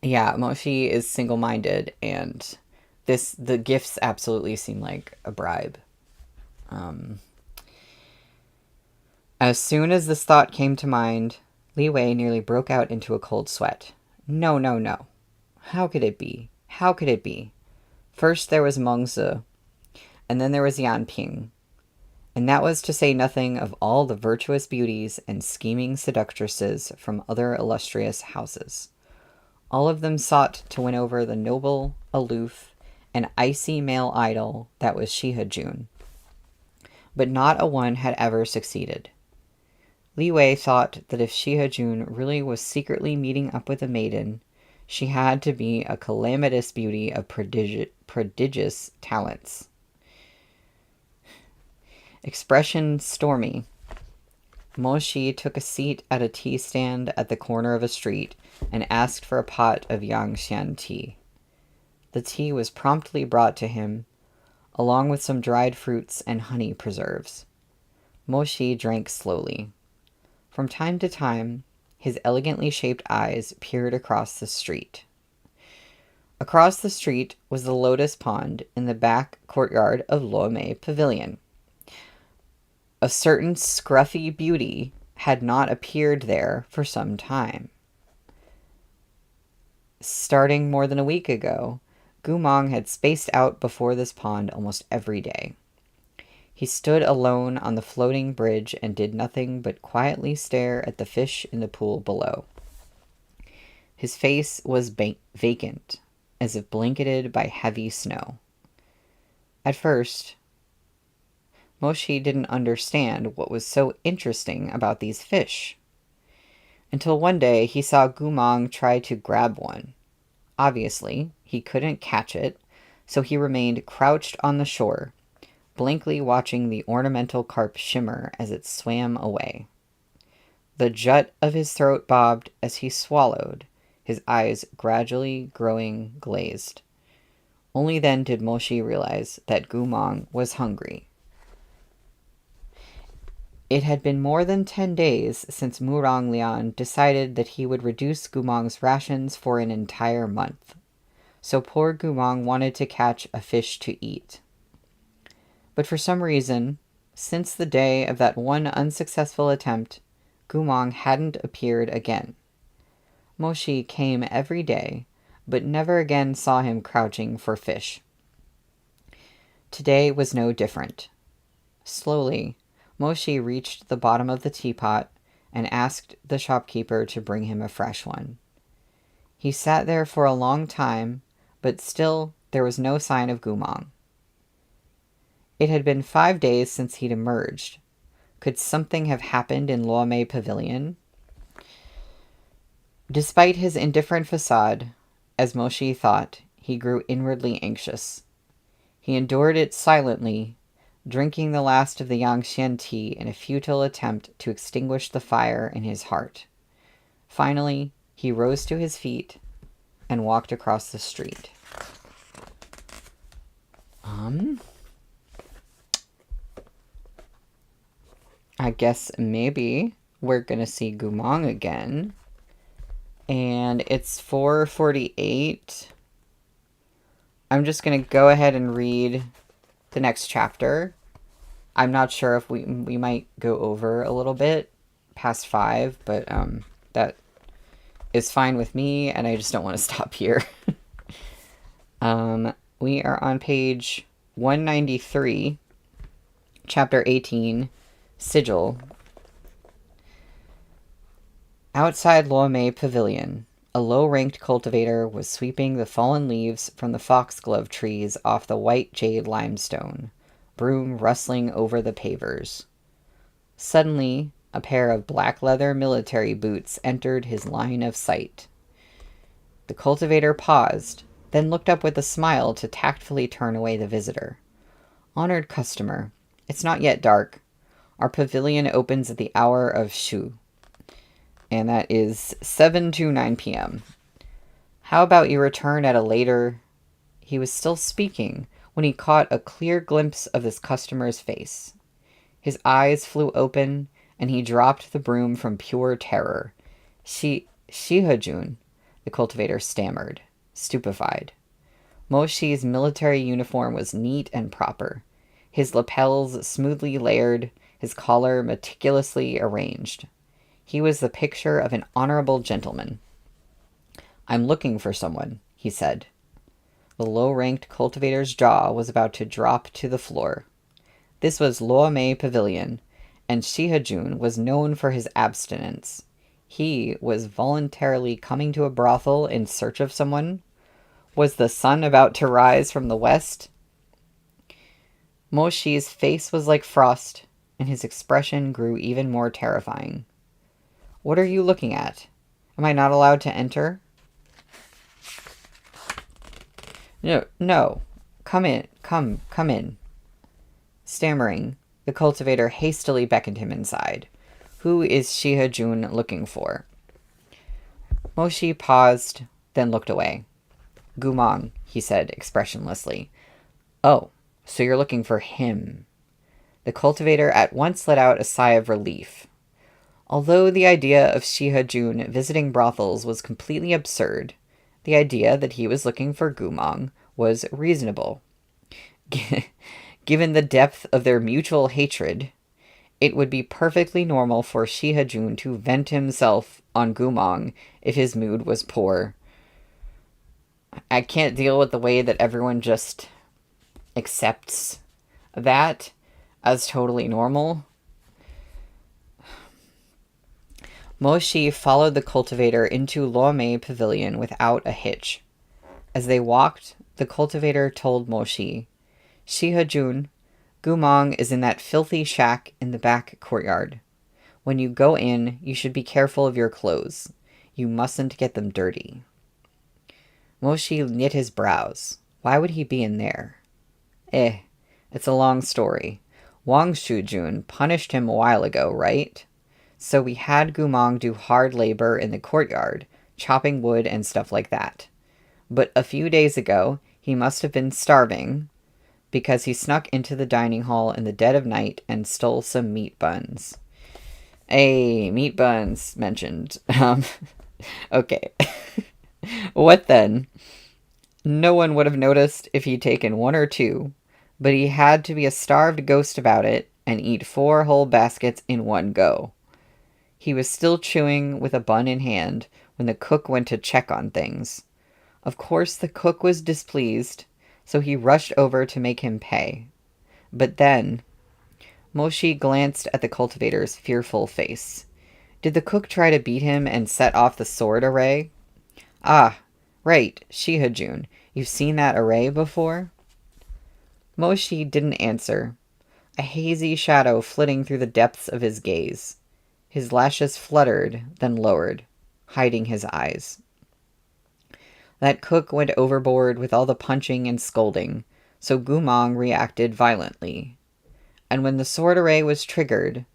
Yeah, Moshi is single-minded, and the gifts absolutely seem like a bribe. As soon as this thought came to mind, Li Wei nearly broke out into a cold sweat. No, no, no. How could it be? How could it be? First there was Mengzi, and then there was Yan Ping. And that was to say nothing of all the virtuous beauties and scheming seductresses from other illustrious houses. All of them sought to win over the noble, aloof, and icy male idol that was Shiha-jun. But not a one had ever succeeded. Li Wei thought that if Shiha-jun really was secretly meeting up with a maiden, she had to be a calamitous beauty of prodigious talents. Expression stormy. Moshi took a seat at a tea stand at the corner of a street and asked for a pot of Yangxian tea. The tea was promptly brought to him, along with some dried fruits and honey preserves. Moshi drank slowly. From time to time, his elegantly shaped eyes peered across the street. Across the street was the lotus pond in the back courtyard of Luomei Pavilion. A certain scruffy beauty had not appeared there for some time. Starting more than a week ago, Gumong had spaced out before this pond almost every day. He stood alone on the floating bridge and did nothing but quietly stare at the fish in the pool below. His face was vacant, as if blanketed by heavy snow. At first, Moshi didn't understand what was so interesting about these fish. Until one day he saw Gumong try to grab one. Obviously, he couldn't catch it, so he remained crouched on the shore, blankly watching the ornamental carp shimmer as it swam away. The jut of his throat bobbed as he swallowed, his eyes gradually growing glazed. Only then did Moshi realize that Gumong was hungry. It had been more than 10 days since Murong Lian decided that he would reduce Gumong's rations for an entire month. So poor Gumong wanted to catch a fish to eat. But for some reason, since the day of that one unsuccessful attempt, Gumong hadn't appeared again. Moshi came every day, but never again saw him crouching for fish. Today was no different. Slowly, Moshi reached the bottom of the teapot and asked the shopkeeper to bring him a fresh one. He sat there for a long time, but still there was no sign of Gumong. It had been 5 days since he'd emerged. Could something have happened in Luomei Pavilion? Despite his indifferent facade, as Moshi thought, he grew inwardly anxious. He endured it silently, drinking the last of the Yangxian tea in a futile attempt to extinguish the fire in his heart. Finally, he rose to his feet and walked across the street. I guess maybe we're gonna see Gumong again. And it's 4:48. I'm just gonna go ahead and read the next chapter. I'm not sure if we might go over a little bit past 5, but that is fine with me, and I just don't want to stop here. We are on page 193, chapter 18, Sigil. Outside Luomei Pavilion, a low-ranked cultivator was sweeping the fallen leaves from the foxglove trees off the white jade limestone, broom rustling over the pavers. Suddenly, a pair of black leather military boots entered his line of sight. The cultivator paused, then looked up with a smile to tactfully turn away the visitor. "Honored customer, it's not yet dark. Our pavilion opens at the hour of Shu. And that is 7 to 9 p.m. How about you return at a later..." He was still speaking when he caught a clear glimpse of this customer's face. His eyes flew open, and he dropped the broom from pure terror. Shihajun, the cultivator stammered, stupefied. Moshi's military uniform was neat and proper, his lapels smoothly layered, his collar meticulously arranged. He was the picture of an honorable gentleman. "I'm looking for someone," he said. The low-ranked cultivator's jaw was about to drop to the floor. This was Luomei Pavilion, and Shihajun was known for his abstinence. He was voluntarily coming to a brothel in search of someone? Was the sun about to rise from the west? Moshi's face was like frost, and his expression grew even more terrifying. "What are you looking at? Am I not allowed to enter?" No. Come in. Stammering, the cultivator hastily beckoned him inside. "Who is Shihajun looking for?" Moshi paused, then looked away. "Gumong," he said expressionlessly. "Oh, so you're looking for him." The cultivator at once let out a sigh of relief. Although the idea of Shihajun visiting brothels was completely absurd, the idea that he was looking for Gumong was reasonable. Given the depth of their mutual hatred, it would be perfectly normal for Shihajun to vent himself on Gumong if his mood was poor. I can't deal with the way that everyone just accepts that as totally normal. Moshi followed the cultivator into Luomei Pavilion without a hitch. As they walked, the cultivator told Moshi, "Shihajun, Gumong is in that filthy shack in the back courtyard. When you go in, you should be careful of your clothes. You mustn't get them dirty." Moshi knit his brows. Why would he be in there? It's a long story. Wang Shujun punished him a while ago, right? So we had Gumong do hard labor in the courtyard, chopping wood and stuff like that. But a few days ago, he must have been starving because he snuck into the dining hall in the dead of night and stole some meat buns. Meat buns mentioned. Okay. What then? No one would have noticed if he'd taken one or two, but he had to be a starved ghost about it and eat 4 whole baskets in one go. He was still chewing with a bun in hand when the cook went to check on things. Of course, the cook was displeased, so he rushed over to make him pay. But then, Moshi glanced at the cultivator's fearful face. Did the cook try to beat him and set off the sword array? Ah, right, Shihajun. You've seen that array before? Moshi didn't answer, a hazy shadow flitting through the depths of his gaze. His lashes fluttered, then lowered, hiding his eyes. That cook went overboard with all the punching and scolding, so Gumong reacted violently. And when the sword array was triggered,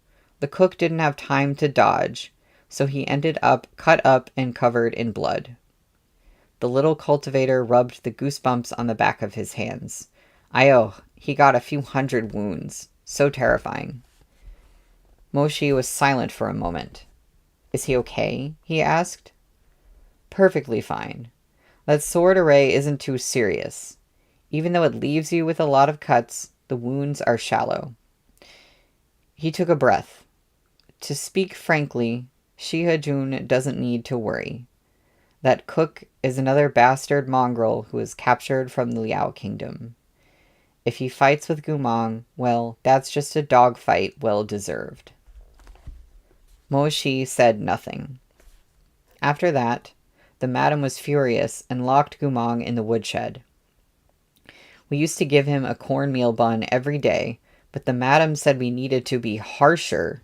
the cook didn't have time to dodge, so he ended up cut up and covered in blood. The little cultivator rubbed the goosebumps on the back of his hands. He got a few hundred wounds. So terrifying. Moshi was silent for a moment. Is he okay? He asked. Perfectly fine. That sword array isn't too serious. Even though it leaves you with a lot of cuts, the wounds are shallow. He took a breath. To speak frankly, Shihajun doesn't need to worry. That cook is another bastard mongrel who was captured from the Liao Kingdom. If he fights with Gumong, well, that's just a dogfight well deserved. Moshi said nothing. After that, the madam was furious and locked Gumong in the woodshed. We used to give him a cornmeal bun every day, but the madam said we needed to be harsher.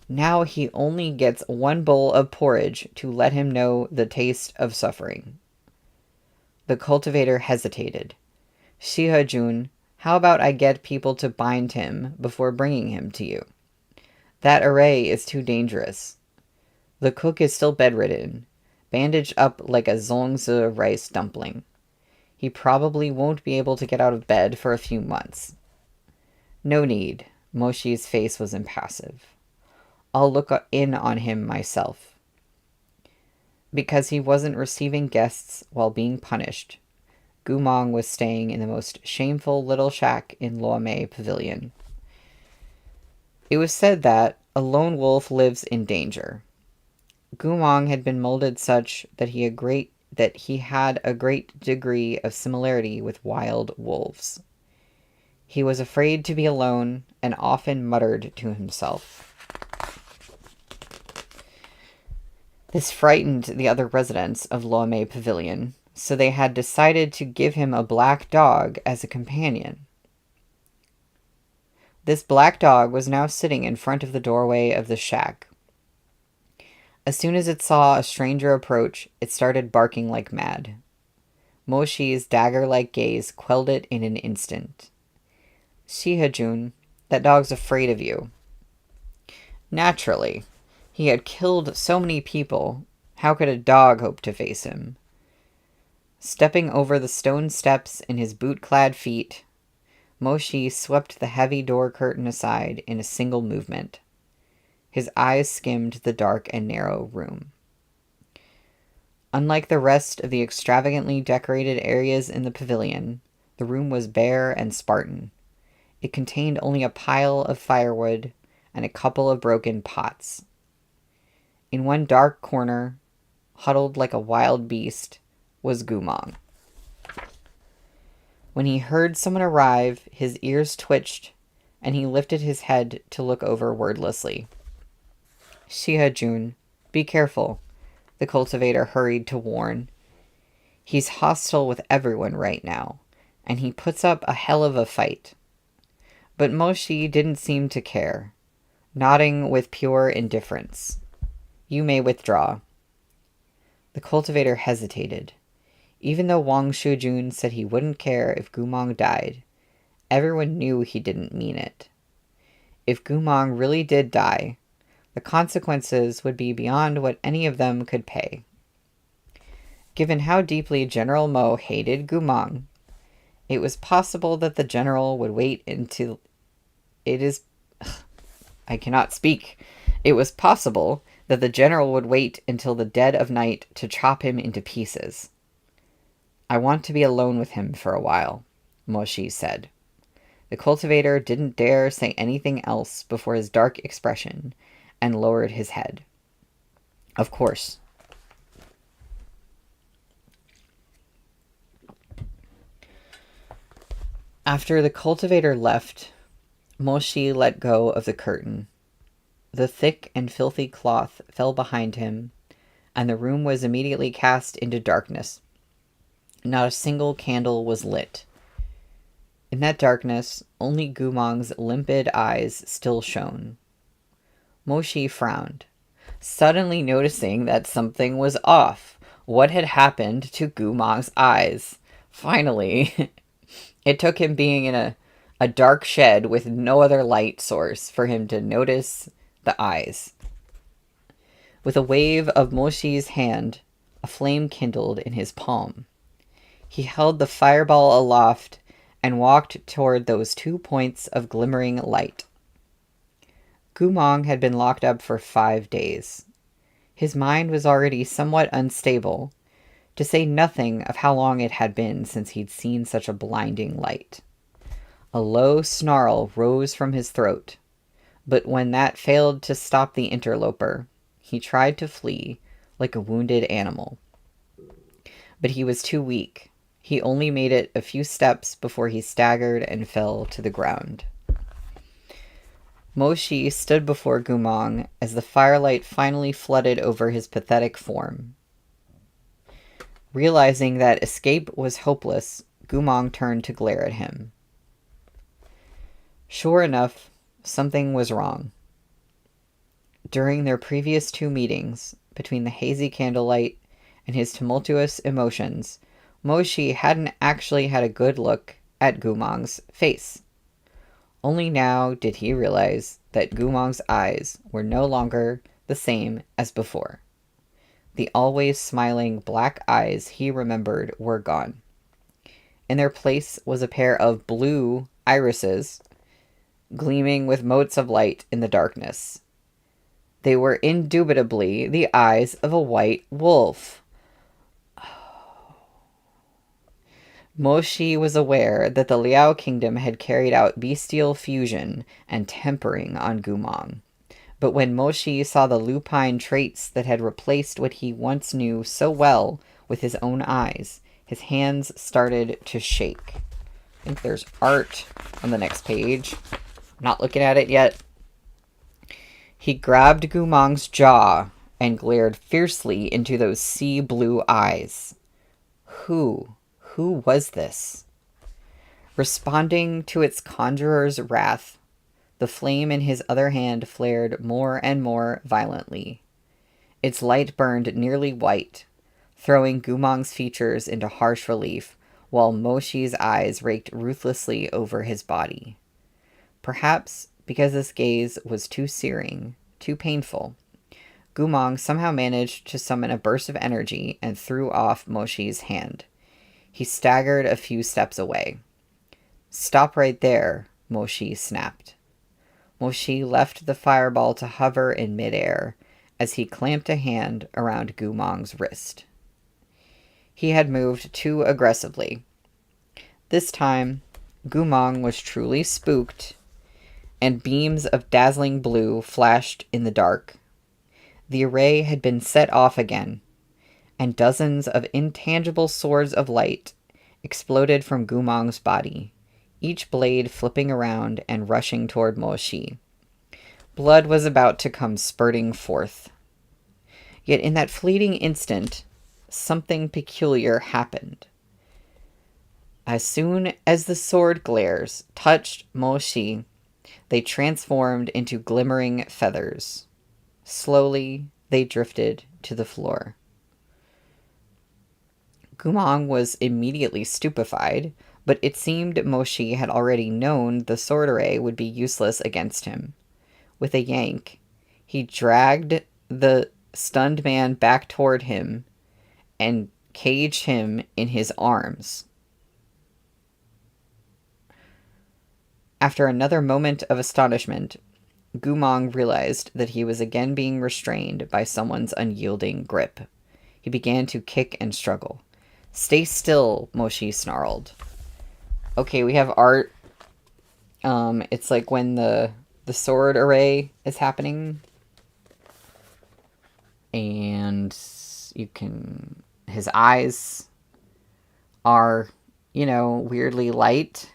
Now he only gets 1 bowl of porridge to let him know the taste of suffering. The cultivator hesitated. Shihajun, how about I get people to bind him before bringing him to you? That array is too dangerous. The cook is still bedridden, bandaged up like a zongzi rice dumpling. He probably won't be able to get out of bed for a few months. No need. Moshi's face was impassive. I'll look in on him myself. Because he wasn't receiving guests while being punished, Gumong was staying in the most shameful little shack in Luomei Pavilion. It was said that a lone wolf lives in danger. Gumong had been molded such that he had a great degree of similarity with wild wolves. He was afraid to be alone and often muttered to himself. This frightened the other residents of Luomei Pavilion, so they had decided to give him a black dog as a companion. This black dog was now sitting in front of the doorway of the shack. As soon as it saw a stranger approach, it started barking like mad. Moshi's dagger-like gaze quelled it in an instant. Shihajun, that dog's afraid of you. Naturally. He had killed so many people. How could a dog hope to face him? Stepping over the stone steps in his boot-clad feet, Moshi swept the heavy door curtain aside in a single movement. His eyes skimmed the dark and narrow room. Unlike the rest of the extravagantly decorated areas in the pavilion, the room was bare and Spartan. It contained only a pile of firewood and a couple of broken pots. In one dark corner, huddled like a wild beast, was Gumong. When he heard someone arrive, his ears twitched, and he lifted his head to look over wordlessly. Shihajun, be careful, the cultivator hurried to warn. He's hostile with everyone right now, and he puts up a hell of a fight. But Moshi didn't seem to care, nodding with pure indifference. You may withdraw. The cultivator hesitated. Even though Wang Shujun said he wouldn't care if Gumong died, Everyone knew he didn't mean it. If Gumong really did die, the consequences would be beyond what any of them could pay. Given how deeply General Mo hated Gumong, it was possible that the general would wait until I cannot speak. It was possible that the general would wait until the dead of night to chop him into pieces. I want to be alone with him for a while, Moshi said. The cultivator didn't dare say anything else before his dark expression, and lowered his head. Of course. After the cultivator left, Moshi let go of the curtain. The thick and filthy cloth fell behind him, and the room was immediately cast into darkness. Not a single candle was lit. In that darkness, only Gumong's limpid eyes still shone. Moshi frowned, suddenly noticing that something was off. What had happened to Gumong's eyes? Finally, it took him being in a dark shed with no other light source for him to notice the eyes. With a wave of Moshi's hand, a flame kindled in his palm. He held the fireball aloft and walked toward those 2 points of glimmering light. Gumong had been locked up for 5 days. His mind was already somewhat unstable, to say nothing of how long it had been since he'd seen such a blinding light. A low snarl rose from his throat, but when that failed to stop the interloper, he tried to flee like a wounded animal. But he was too weak. He only made it a few steps before he staggered and fell to the ground. Moshi stood before Gumong as the firelight finally flooded over his pathetic form. Realizing that escape was hopeless, Gumong turned to glare at him. Sure enough, something was wrong. During their previous 2 meetings, between the hazy candlelight and his tumultuous emotions, Moshi hadn't actually had a good look at Gumong's face. Only now did he realize that Gumong's eyes were no longer the same as before. The always smiling black eyes he remembered were gone. In their place was a pair of blue irises, gleaming with motes of light in the darkness. They were indubitably the eyes of a white wolf. Moshi was aware that the Liao kingdom had carried out bestial fusion and tempering on Gumong. But when Moshi saw the lupine traits that had replaced what he once knew so well with his own eyes, his hands started to shake. I think there's art on the next page. I'm not looking at it yet. He grabbed Gumong's jaw and glared fiercely into those sea blue eyes. Who was this? Responding to its conjurer's wrath, the flame in his other hand flared more and more violently. Its light burned nearly white, throwing Gumong's features into harsh relief, while Moshi's eyes raked ruthlessly over his body. Perhaps because this gaze was too searing, too painful, Gumong somehow managed to summon a burst of energy and threw off Moshi's hand. He staggered a few steps away. "Stop right there," Moshi snapped. Moshi left the fireball to hover in midair as he clamped a hand around Gumong's wrist. He had moved too aggressively. This time, Gumong was truly spooked, and beams of dazzling blue flashed in the dark. The array had been set off again, and dozens of intangible swords of light exploded from Gumong's body, each blade flipping around and rushing toward Moshi. Blood was about to come spurting forth. Yet in that fleeting instant, something peculiar happened. As soon as the sword glares touched Moshi, they transformed into glimmering feathers. Slowly, they drifted to the floor. Gumong was immediately stupefied, But it seemed Moshi had already known the sword array would be useless against him. With a yank, he dragged the stunned man back toward him and caged him in his arms. After another moment of astonishment, Gumong realized that he was again being restrained by someone's unyielding grip. He began to kick and struggle. "Stay still," Moshi snarled. Okay, we have art. It's like when the sword array is happening. And you can... his eyes are, weirdly light.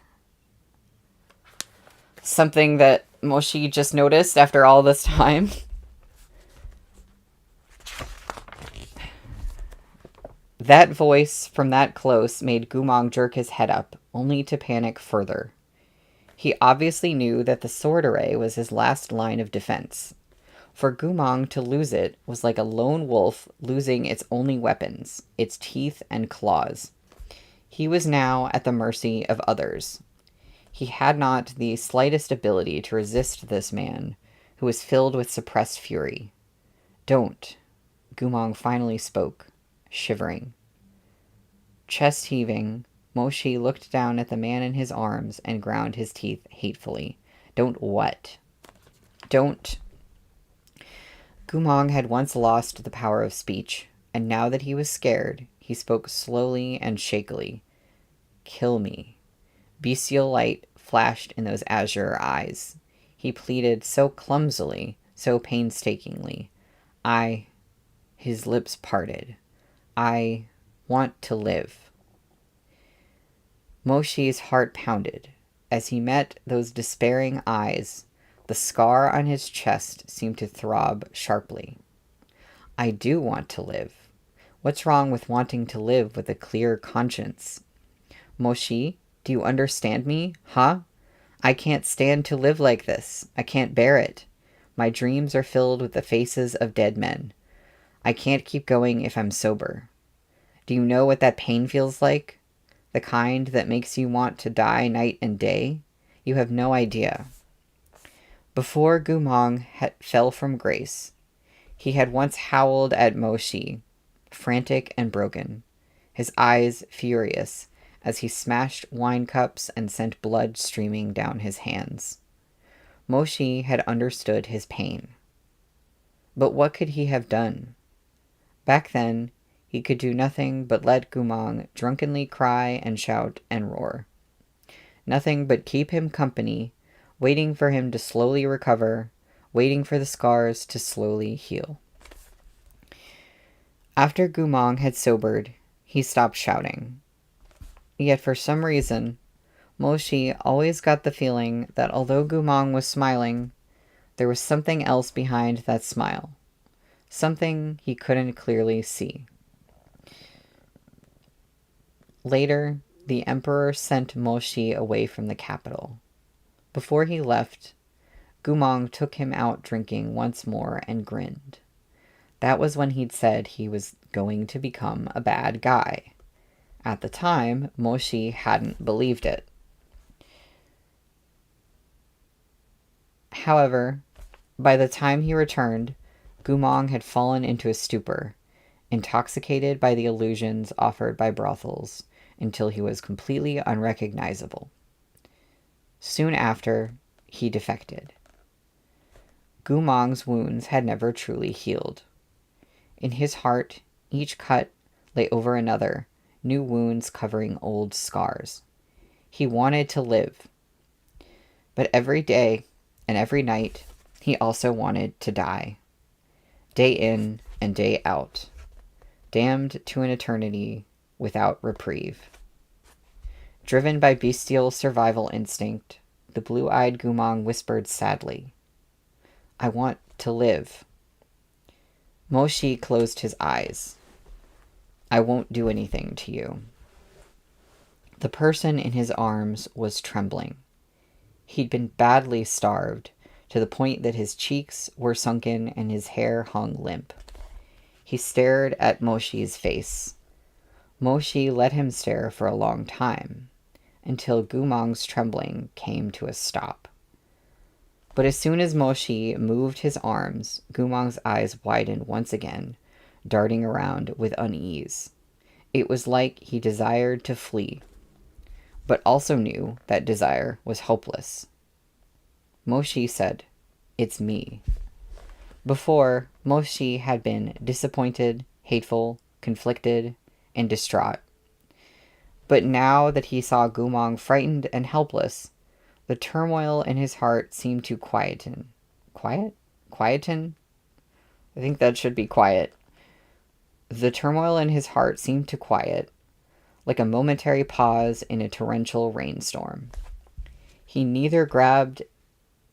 Something that Moshi just noticed after all this time. That voice from that close made Gumong jerk his head up, only to panic further. He obviously knew that the sword array was his last line of defense. For Gumong to lose it was like a lone wolf losing its only weapons, its teeth and claws. He was now at the mercy of others. He had not the slightest ability to resist this man, who was filled with suppressed fury. "Don't," Gumong finally spoke, shivering. Chest heaving, Moshi looked down at the man in his arms and ground his teeth hatefully. "Don't what?" "Don't..." Gumong had once lost the power of speech, and now that he was scared, he spoke slowly and shakily. "Kill me." Bestial light flashed in those azure eyes. He pleaded so clumsily, so painstakingly. His lips parted. "I want to live." Moshi's heart pounded. As he met those despairing eyes, the scar on his chest seemed to throb sharply. "I do want to live. What's wrong with wanting to live with a clear conscience? Moshi, do you understand me, huh? I can't stand to live like this. I can't bear it. My dreams are filled with the faces of dead men. I can't keep going if I'm sober. Do you know what that pain feels like? The kind that makes you want to die night and day? You have no idea." Before Gumong fell from grace, he had once howled at Moshi, frantic and broken, his eyes furious as he smashed wine cups and sent blood streaming down his hands. Moshi had understood his pain. But what could he have done? Back then, he could do nothing but let Gumong drunkenly cry and shout and roar. Nothing but keep him company, waiting for him to slowly recover, waiting for the scars to slowly heal. After Gumong had sobered, he stopped shouting. Yet for some reason, Moshi always got the feeling that although Gumong was smiling, there was something else behind that smile. Something he couldn't clearly see. Later, the emperor sent Moshi away from the capital. Before he left, Gumong took him out drinking once more and grinned. That was when he'd said he was going to become a bad guy. At the time, Moshi hadn't believed it. However, by the time he returned, Gumong had fallen into a stupor, intoxicated by the illusions offered by brothels, until he was completely unrecognizable. Soon after, he defected. Gumong's wounds had never truly healed. In his heart, each cut lay over another, new wounds covering old scars. He wanted to live. But every day and every night, he also wanted to die. Day in and day out. Damned to an eternity without reprieve. Driven by bestial survival instinct, the blue-eyed Gumong whispered sadly, "I want to live." Moshi closed his eyes. "I won't do anything to you." The person in his arms was trembling. He'd been badly starved, to the point that his cheeks were sunken and his hair hung limp. He stared at Moshi's face. Moshi let him stare for a long time. until Gumong's trembling came to a stop. But as soon as Moshi moved his arms, Gumong's eyes widened once again, darting around with unease. It was like he desired to flee, but also knew that desire was hopeless. Moshi said, "It's me." Before, Moshi had been disappointed, hateful, conflicted, and distraught. But now that he saw Gumong frightened and helpless, the turmoil in his heart seemed to quieten. Quieten? I think that should be quiet. The turmoil in his heart seemed to quiet, like a momentary pause in a torrential rainstorm. He neither grabbed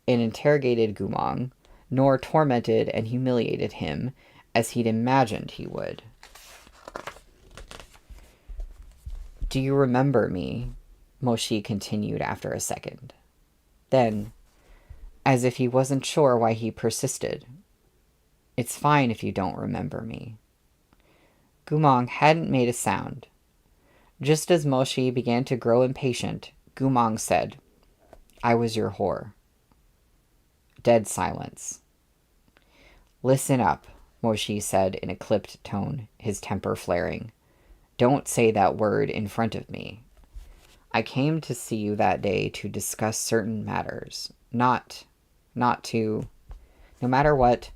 and interrogated Gumong, nor tormented and humiliated him as he'd imagined he would. "Do you remember me?" Moshi continued after a second. Then, as if he wasn't sure why he persisted, "It's fine if you don't remember me." Gumong hadn't made a sound. Just as Moshi began to grow impatient, Gumong said, "I was your whore." Dead silence. "Listen up," Moshi said in a clipped tone, his temper flaring. "Don't say that word in front of me. I came to see you that day to discuss certain matters, not to..." No matter what,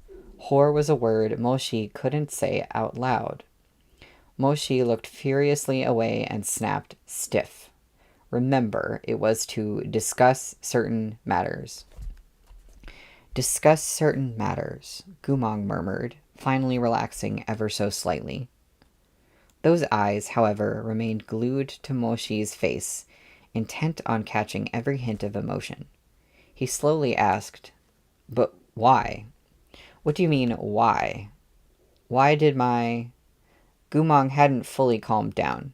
whore was a word Moshi couldn't say out loud. Moshi looked furiously away and snapped, stiff. Remember, it was to discuss certain matters. "Discuss certain matters," Gumong murmured, finally relaxing ever so slightly. Those eyes, however, remained glued to Moshi's face, intent on catching every hint of emotion. He slowly asked, "But why? What do you mean, why? Why did my..." Gumong hadn't fully calmed down.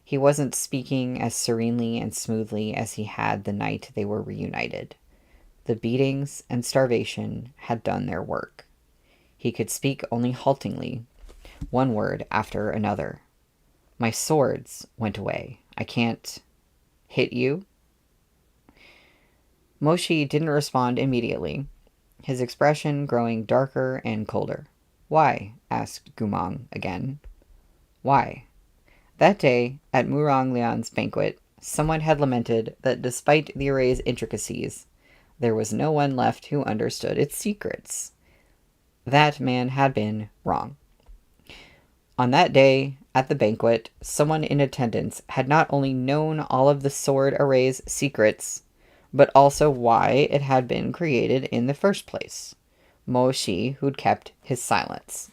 He wasn't speaking as serenely and smoothly as he had the night they were reunited. The beatings and starvation had done their work. He could speak only haltingly, one word after another. "My swords went away. I can't..." "Hit you?" Moshi didn't respond immediately, his expression growing darker and colder. "Why?" asked Gumong again. "Why?" That day, at Murong Lian's banquet, someone had lamented that despite the array's intricacies, there was no one left who understood its secrets. That man had been wrong. On that day, at the banquet, someone in attendance had not only known all of the sword array's secrets, but also why it had been created in the first place. Moshi, who'd kept his silence.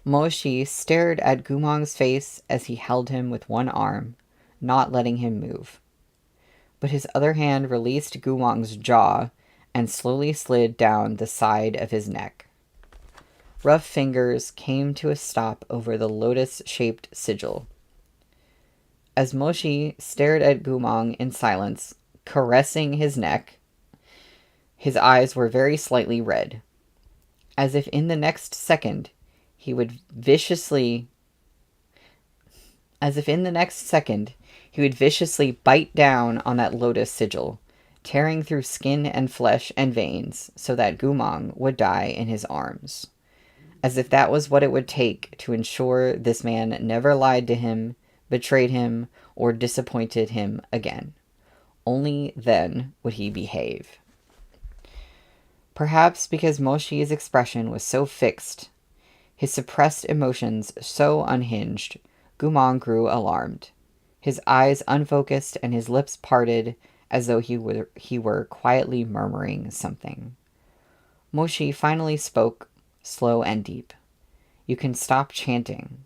Moshi stared at Gumong's face as he held him with one arm, not letting him move. But his other hand released Gumong's jaw and slowly slid down the side of his neck. Rough fingers came to a stop over the lotus-shaped sigil. As Moshi stared at Gumong in silence, caressing his neck, his eyes were very slightly red, as if in the next second he would viciously bite down on that lotus sigil, tearing through skin and flesh and veins so that Gumong would die in his arms. As if that was what it would take to ensure this man never lied to him, betrayed him, or disappointed him again. Only then would he behave. Perhaps because Moshi's expression was so fixed, his suppressed emotions so unhinged, Gumong grew alarmed. His eyes unfocused and his lips parted as though he were quietly murmuring something. Moshi finally spoke, slow and deep. "You can stop chanting."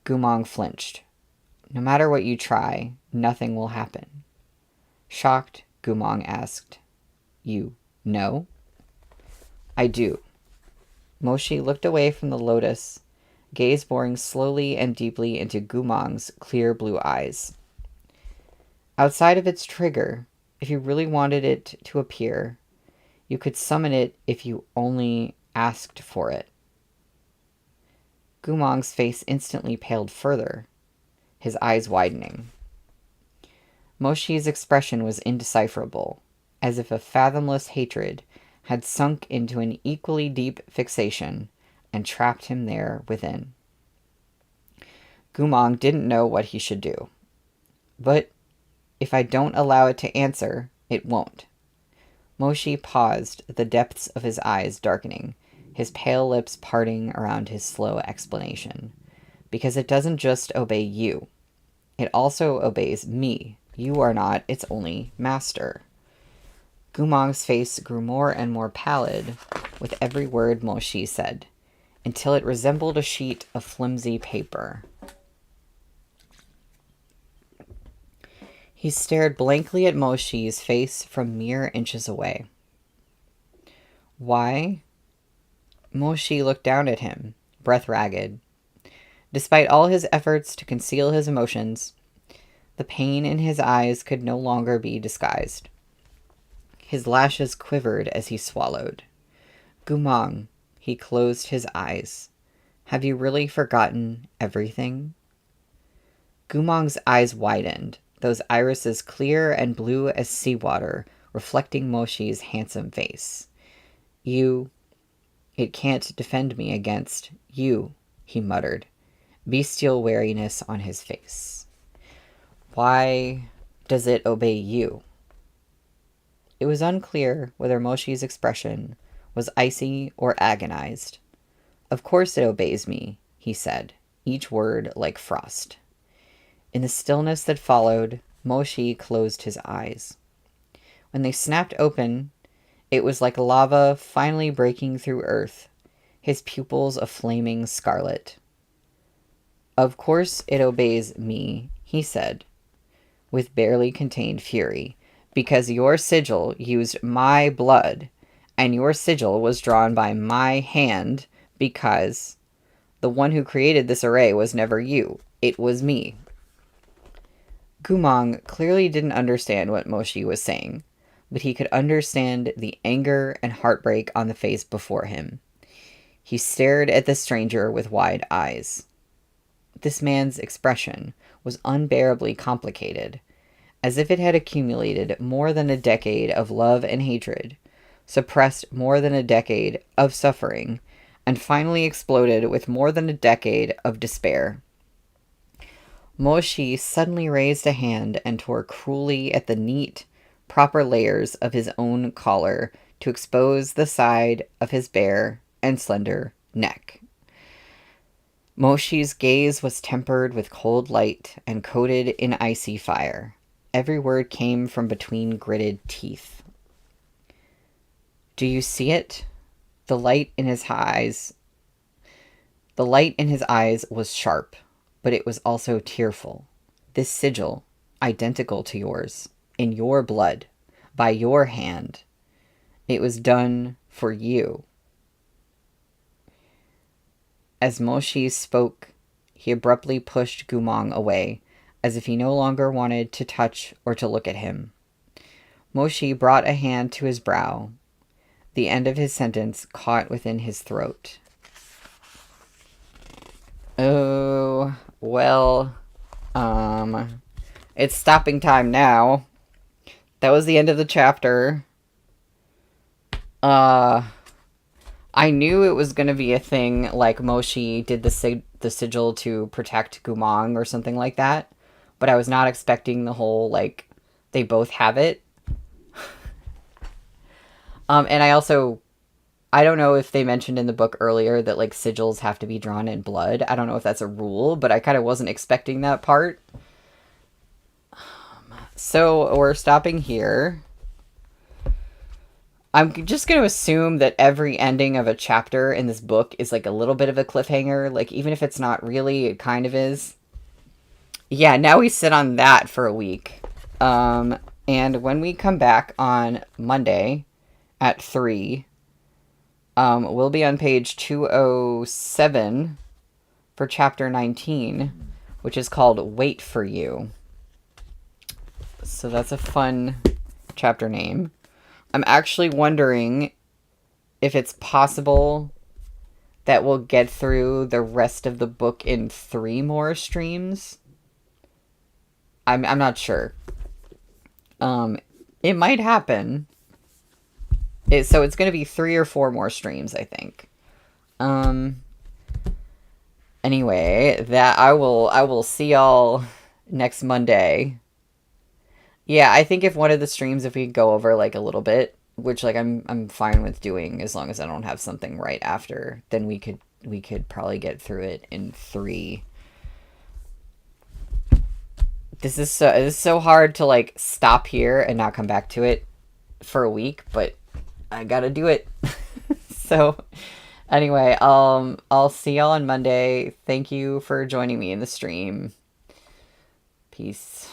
Gumong flinched. "No matter what you try, nothing will happen." Shocked, Gumong asked, "You know?" "I do." Moshi looked away from the lotus, gaze boring slowly and deeply into Gumong's clear blue eyes. "Outside of its trigger, if you really wanted it to appear, you could summon it if you only asked for it." Gumong's face instantly paled further, his eyes widening. Moshi's expression was indecipherable, as if a fathomless hatred had sunk into an equally deep fixation and trapped him there within. Gumong didn't know what he should do. But if I don't allow it to answer, it won't. Moshi paused, the depths of his eyes darkening, his pale lips parting around his slow explanation. Because it doesn't just obey you. It also obeys me. You are not its only master. Gumong's face grew more and more pallid with every word Moshi said, until it resembled a sheet of flimsy paper. He stared blankly at Moshi's face from mere inches away. Why? Moshi looked down at him, breath ragged. Despite all his efforts to conceal his emotions, the pain in his eyes could no longer be disguised. His lashes quivered as he swallowed. Gumong, he closed his eyes. Have you really forgotten everything? Gumong's eyes widened, those irises clear and blue as seawater, reflecting Moshi's handsome face. It can't defend me against you, he muttered, bestial wariness on his face. Why does it obey you? It was unclear whether Moshi's expression was icy or agonized. Of course it obeys me, he said, each word like frost. In the stillness that followed, Moshi closed his eyes. When they snapped open, it was like lava finally breaking through earth, his pupils a flaming scarlet. Of course it obeys me, he said, with barely contained fury, because your sigil used my blood, and your sigil was drawn by my hand, because the one who created this array was never you, it was me. Gumong clearly didn't understand what Moshi was saying, but he could understand the anger and heartbreak on the face before him. He stared at the stranger with wide eyes. This man's expression was unbearably complicated, as if it had accumulated more than a decade of love and hatred, suppressed more than a decade of suffering, and finally exploded with more than a decade of despair. Moshi suddenly raised a hand and tore cruelly at the neat, proper layers of his own collar to expose the side of his bare and slender neck. Moshi's gaze was tempered with cold light and coated in icy fire. Every word came from between gritted teeth. Do you see it? The light in his eyes was sharp, but it was also tearful. This sigil, identical to yours, in your blood, by your hand. It was done for you. As Moshi spoke, he abruptly pushed Gumong away, as if he no longer wanted to touch or to look at him. Moshi brought a hand to his brow. The end of his sentence caught within his throat. Oh, well, it's stopping time now. That was the end of the chapter. I knew it was going to be a thing like Moshi did the sigil to protect Gumong or something like that, but I was not expecting the whole, like, they both have it. And I don't know if they mentioned in the book earlier that, like, sigils have to be drawn in blood. I don't know if that's a rule, but I kind of wasn't expecting that part. So we're stopping here. I'm just going to assume that every ending of a chapter in this book is, like, a little bit of a cliffhanger. Like, even if it's not really, it kind of is. Yeah, now we sit on that for a week. And when we come back on Monday at 3, we'll be on page 207 for chapter 19, which is called Wait for You. So that's a fun chapter name. I'm actually wondering if it's possible that we'll get through the rest of the book in 3 more streams. I'm not sure. It might happen. So it's going to be 3 or 4 more streams, I think. Anyway, that I will see y'all next Monday. Yeah, I think if one of the streams, if we go over like a little bit, which like I'm fine with doing as long as I don't have something right after, then we could probably get through it in 3. This is so hard to like stop here and not come back to it for a week, but I gotta do it. So anyway, I'll see y'all on Monday. Thank you for joining me in the stream. Peace.